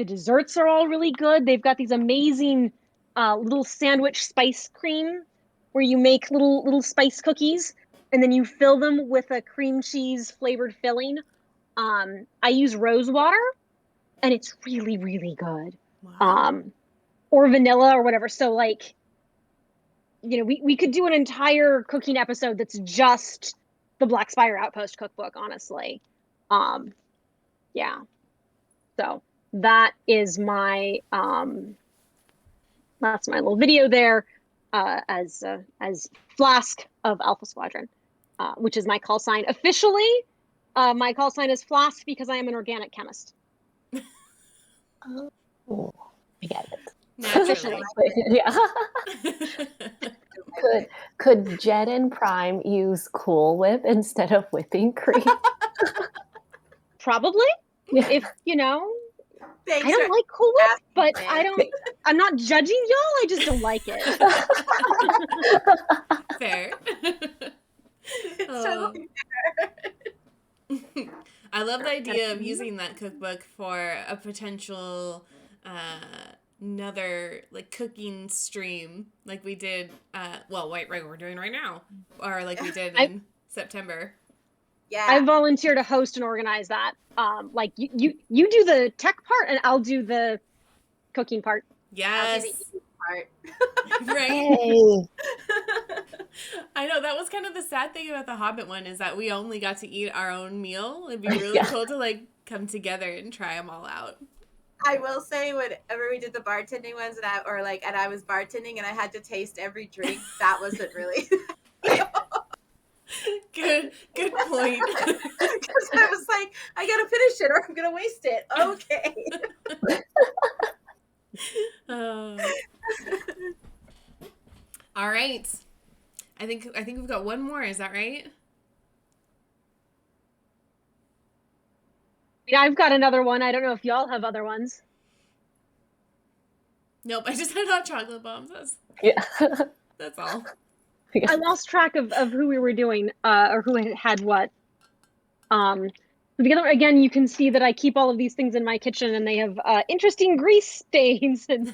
desserts are all really good. They've got these amazing little sandwich spice cream where you make little spice cookies and then you fill them with a cream cheese flavored filling. I use rose water. And it's really, really good. Wow. Or vanilla or whatever. So like, we could do an entire cooking episode that's just the Black Spire Outpost cookbook, honestly. Yeah. So that is my, that's my little video there, as Flask of Alpha Squadron, which is my call sign. Officially, my call sign is Flask because I am an organic chemist. Oh, I get it. Naturally. Yeah. Could Jen and Prime use Cool Whip instead of whipping cream? Probably. If Thanks I don't like Cool Whip, but me. I'm not judging y'all. I just don't like it. Fair. Totally fair. I love the idea of using that cookbook for a potential another like cooking stream like we did we're doing right now, or like we did in September. Yeah, I volunteer to host and organize that. Like you do the tech part and I'll do the cooking part. Yes. I'll do the eating part. Right. Hey. I know that was kind of the sad thing about the Hobbit one, is that we only got to eat our own meal. It'd be really cool to like come together and try them all out. I will say, whenever we did the bartending ones, and I was bartending and I had to taste every drink, that wasn't really. Good point. Because I was like, I gotta finish it or I'm gonna waste it. Okay. All right. I think we've got one more. Is that right? Yeah, I've got another one. I don't know if y'all have other ones. Nope. I just had hot chocolate bombs. That's all. I lost track of who we were doing, or who had what. Together again, you can see that I keep all of these things in my kitchen, and they have interesting grease stains, and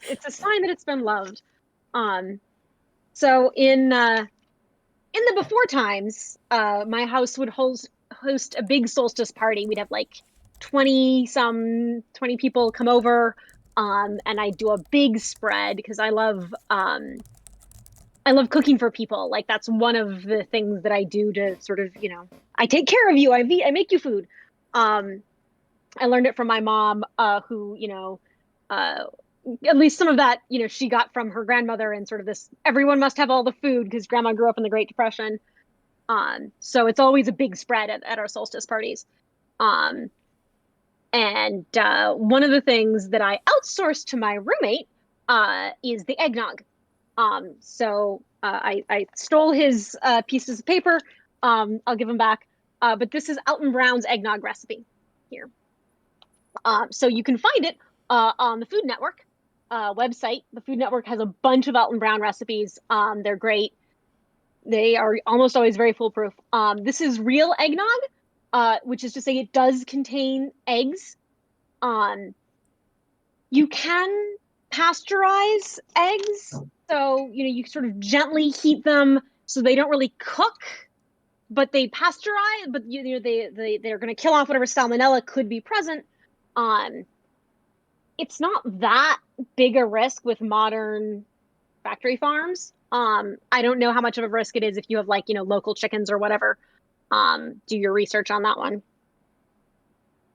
it's a sign that it's been loved. So in the before times, my house would host a big solstice party. We'd have like 20 people come over, and I do a big spread because I love cooking for people. Like that's one of the things that I do to sort of, I take care of you. I make you food. I learned it from my mom, who, at least some of that, she got from her grandmother, and sort of this, everyone must have all the food because grandma grew up in the Great Depression. So it's always a big spread at our solstice parties. Um, and one of the things that I outsourced to my roommate is the eggnog. I stole his pieces of paper. I'll give him back. But this is Alton Brown's eggnog recipe here. So you can find it on the Food Network website. The Food Network has a bunch of Alton Brown recipes. They're great. They are almost always very foolproof. This is real eggnog, which is to say it does contain eggs. You can pasteurize eggs. So, you sort of gently heat them so they don't really cook, but they pasteurize, but they're going to kill off whatever salmonella could be present. It's not that big a risk with modern factory farms. I don't know how much of a risk it is if you have local chickens or whatever. Do your research on that one.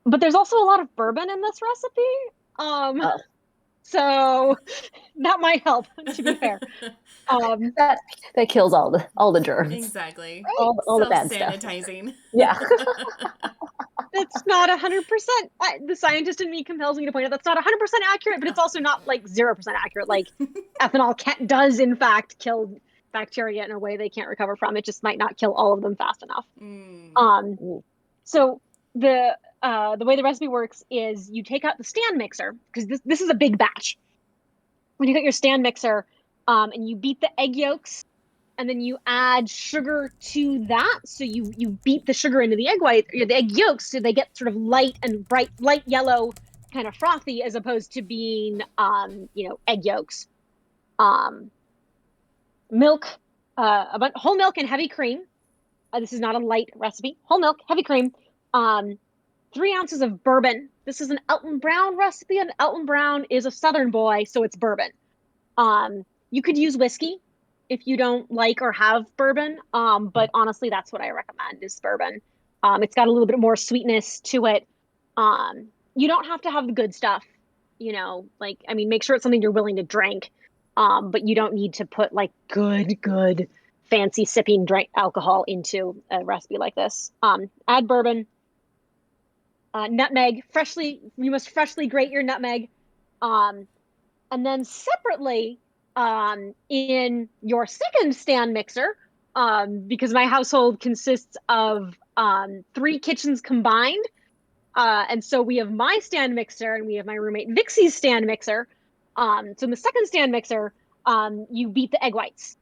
But there's also a lot of bourbon in this recipe. So that might help, to be fair. That kills all the germs. Exactly. All the bad stuff. Self-sanitizing. Yeah. That's not 100%. The scientist in me compels me to point out that's not 100% accurate, but it's also not 0% accurate. Like ethanol does in fact kill bacteria in a way they can't recover from. It just might not kill all of them fast enough. So the way the recipe works is you take out the stand mixer, because this is a big batch. When you get your stand mixer, and you beat the egg yolks, and then you add sugar to that. So you beat the sugar into the egg white, or the egg yolks, so they get sort of light yellow, kind of frothy, as opposed to being egg yolks. Milk, whole milk and heavy cream. This is not a light recipe. Whole milk, heavy cream. 3 ounces of bourbon. This is an Alton Brown recipe, and Alton Brown is a Southern boy, so it's bourbon. You could use whiskey if you don't like or have bourbon, but honestly, that's what I recommend is bourbon. It's got a little bit more sweetness to it. You don't have to have the good stuff, make sure it's something you're willing to drink, but you don't need to put good fancy sipping drink alcohol into a recipe like this. Add bourbon. Nutmeg, you must freshly grate your nutmeg. And then separately, in your second stand mixer, because my household consists of 3 kitchens combined. And so we have my stand mixer and we have my roommate Vixie's stand mixer. So in the second stand mixer, you beat the egg whites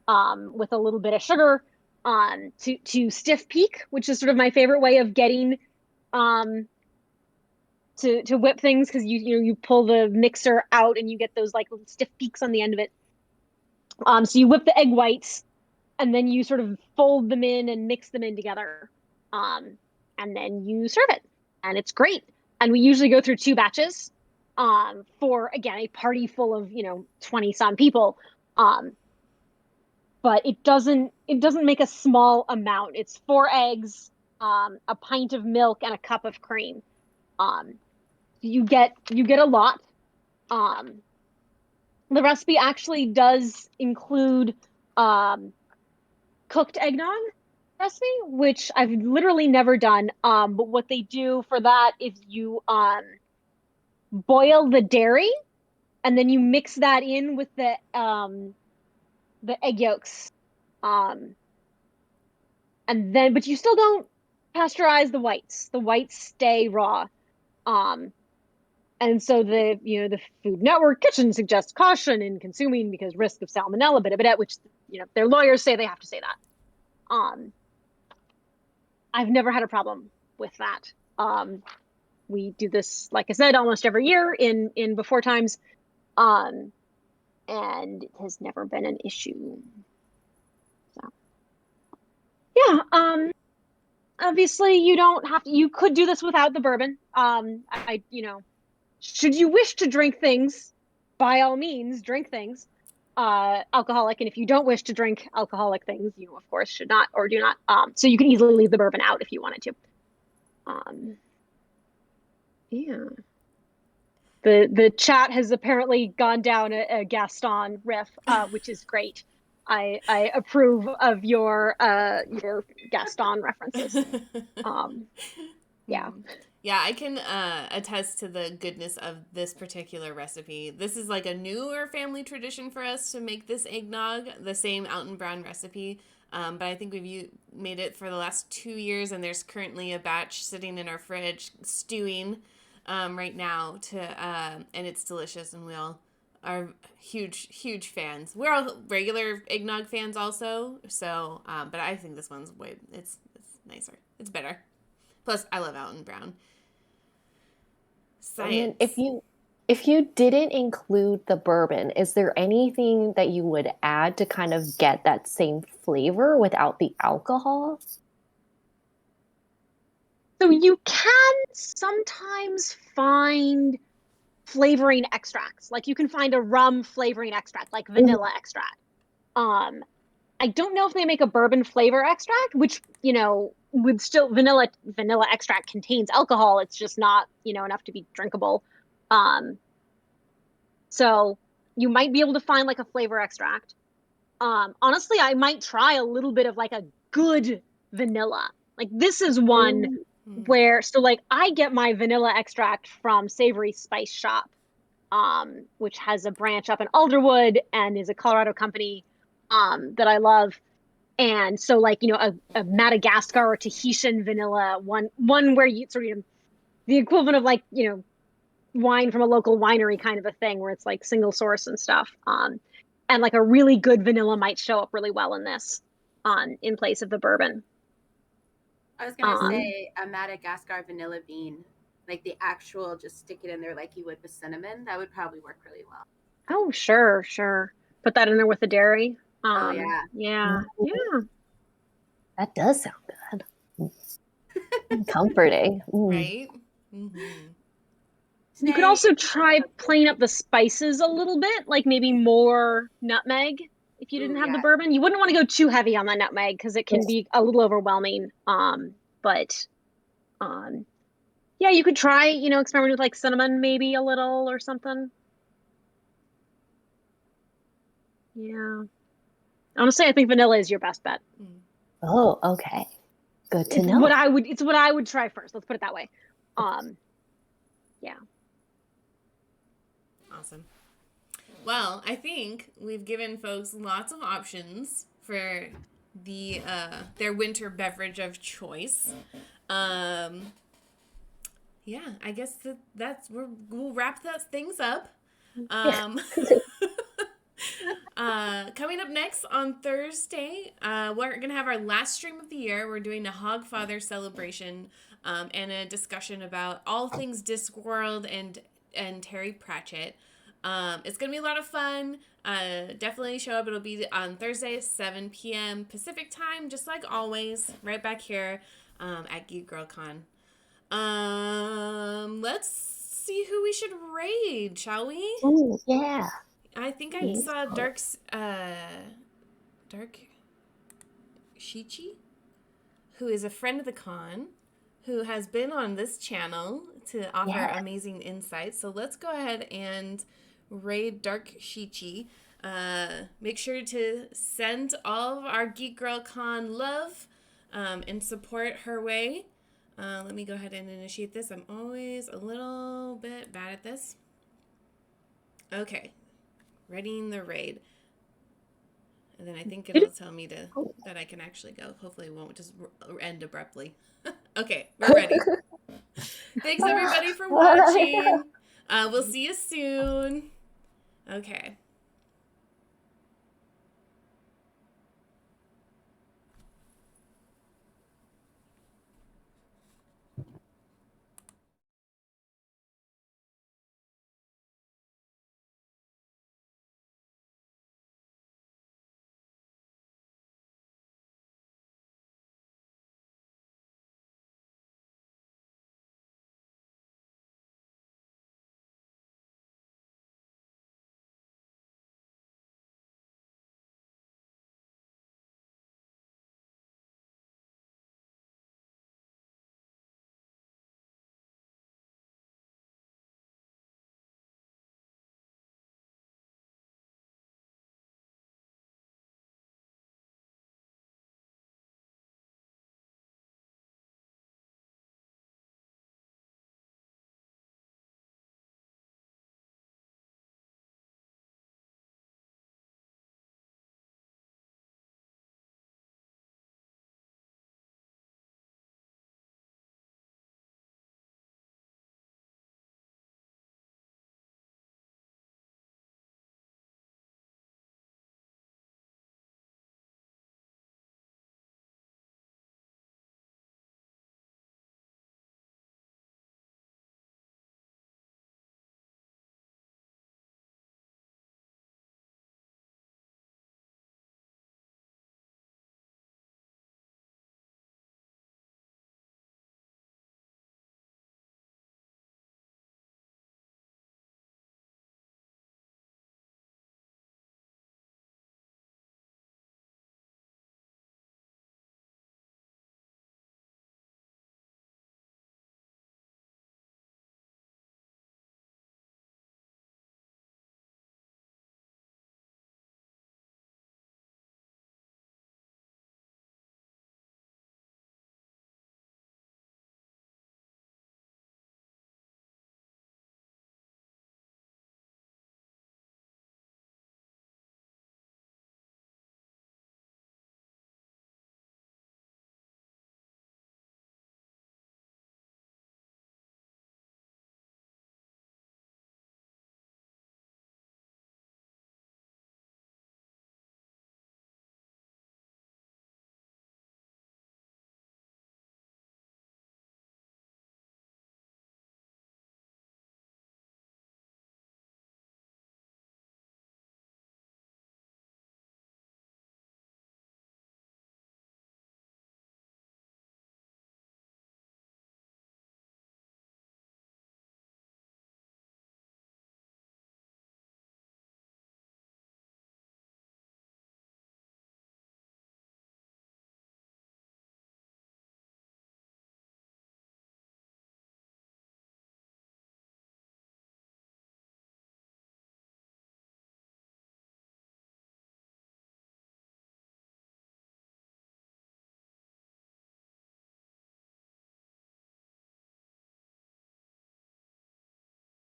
with a little bit of sugar to stiff peak, which is sort of my favorite way of getting to whip things, because you pull the mixer out and you get those little stiff peaks on the end of it. So you whip the egg whites and then you sort of fold them in and mix them in together. And then you serve it, and it's great. And we usually go through 2 batches for, again, a party full of 20 some people. But it doesn't make a small amount. It's 4 eggs, a pint of milk, and a cup of cream. You get a lot. The recipe actually does include cooked eggnog recipe, which I've literally never done. But what they do for that is you boil the dairy, and then you mix that in with the egg yolks. And then, but you still don't pasteurize the whites. The whites stay raw. And so the Food Network Kitchen suggests caution in consuming because risk of salmonella, which their lawyers say they have to say that. I've never had a problem with that. We do this, like I said, almost every year in before times, and it has never been an issue. So yeah. obviously you don't have to, you could do this without the bourbon. Should you wish to drink things, by all means, drink things. Alcoholic, and if you don't wish to drink alcoholic things, you of course should not or do not. So you can easily leave the bourbon out if you wanted to. Yeah. The chat has apparently gone down a Gaston riff, which is great. I approve of your Gaston references. Yeah. Yeah, I can attest to the goodness of this particular recipe. This is like a newer family tradition for us to make this eggnog, the same Alton Brown recipe. But I think we've made it for the last 2 years, and there's currently a batch sitting in our fridge stewing right now and it's delicious, and we all are huge fans. We're all regular eggnog fans also, so but I think this one's it's nicer. It's better. Plus, I love Alton Brown. Science. And if you didn't include the bourbon, is there anything that you would add to kind of get that same flavor without the alcohol? So you can sometimes find flavoring extracts. Like you can find a rum flavoring extract, like vanilla extract. I don't know if they make a bourbon flavor extract, which, would still vanilla extract contains alcohol. It's just not, enough to be drinkable. So you might be able to find like a flavor extract. Honestly, I might try a little bit of like a good vanilla. Like this is one where, so like I get my vanilla extract from Savory Spice Shop, which has a branch up in Alderwood and is a Colorado company that I love. And so like, a Madagascar or Tahitian vanilla, one where you sort of the equivalent of like, wine from a local winery kind of a thing where it's like single source and stuff. And like a really good vanilla might show up really well in this in place of the bourbon. I was going to say a Madagascar vanilla bean, like the actual, just stick it in there like you would with cinnamon. That would probably work really well. Oh, sure. Put that in there with the dairy. Oh, yeah. Yeah. That does sound good. Comforting. Right? Mm-hmm. You could also try playing up the spices a little bit, like maybe more nutmeg if you didn't have the bourbon. You wouldn't want to go too heavy on the nutmeg because it can be a little overwhelming. Yeah, you could try, experiment with like cinnamon maybe a little or something. Yeah. Honestly, I think vanilla is your best bet. Oh, okay. Good to know. It's what I would try first. Let's put it that way. Yeah. Awesome. Well, I think we've given folks lots of options for their winter beverage of choice. Yeah, I guess we'll wrap things up. Coming up next on Thursday, we're going to have our last stream of the year. We're doing a Hogfather celebration and a discussion about all things Discworld and Terry Pratchett. It's going to be a lot of fun. Definitely show up. It'll be on Thursday at 7 p.m. Pacific time, just like always, right back here at GeekGirlCon. Let's see who we should raid, shall we? Ooh, yeah. I think I saw Dark Shichi, who is a friend of the con, who has been on this channel to offer amazing insights. So let's go ahead and raid Dark Shichi. Make sure to send all of our Geek Girl Con love and support her way. Let me go ahead and initiate this. I'm always a little bit bad at this. Okay. Readying the raid. And then I think it'll tell me that I can actually go. Hopefully it won't just end abruptly. Okay, we're ready. Thanks everybody for watching. We'll see you soon. Okay.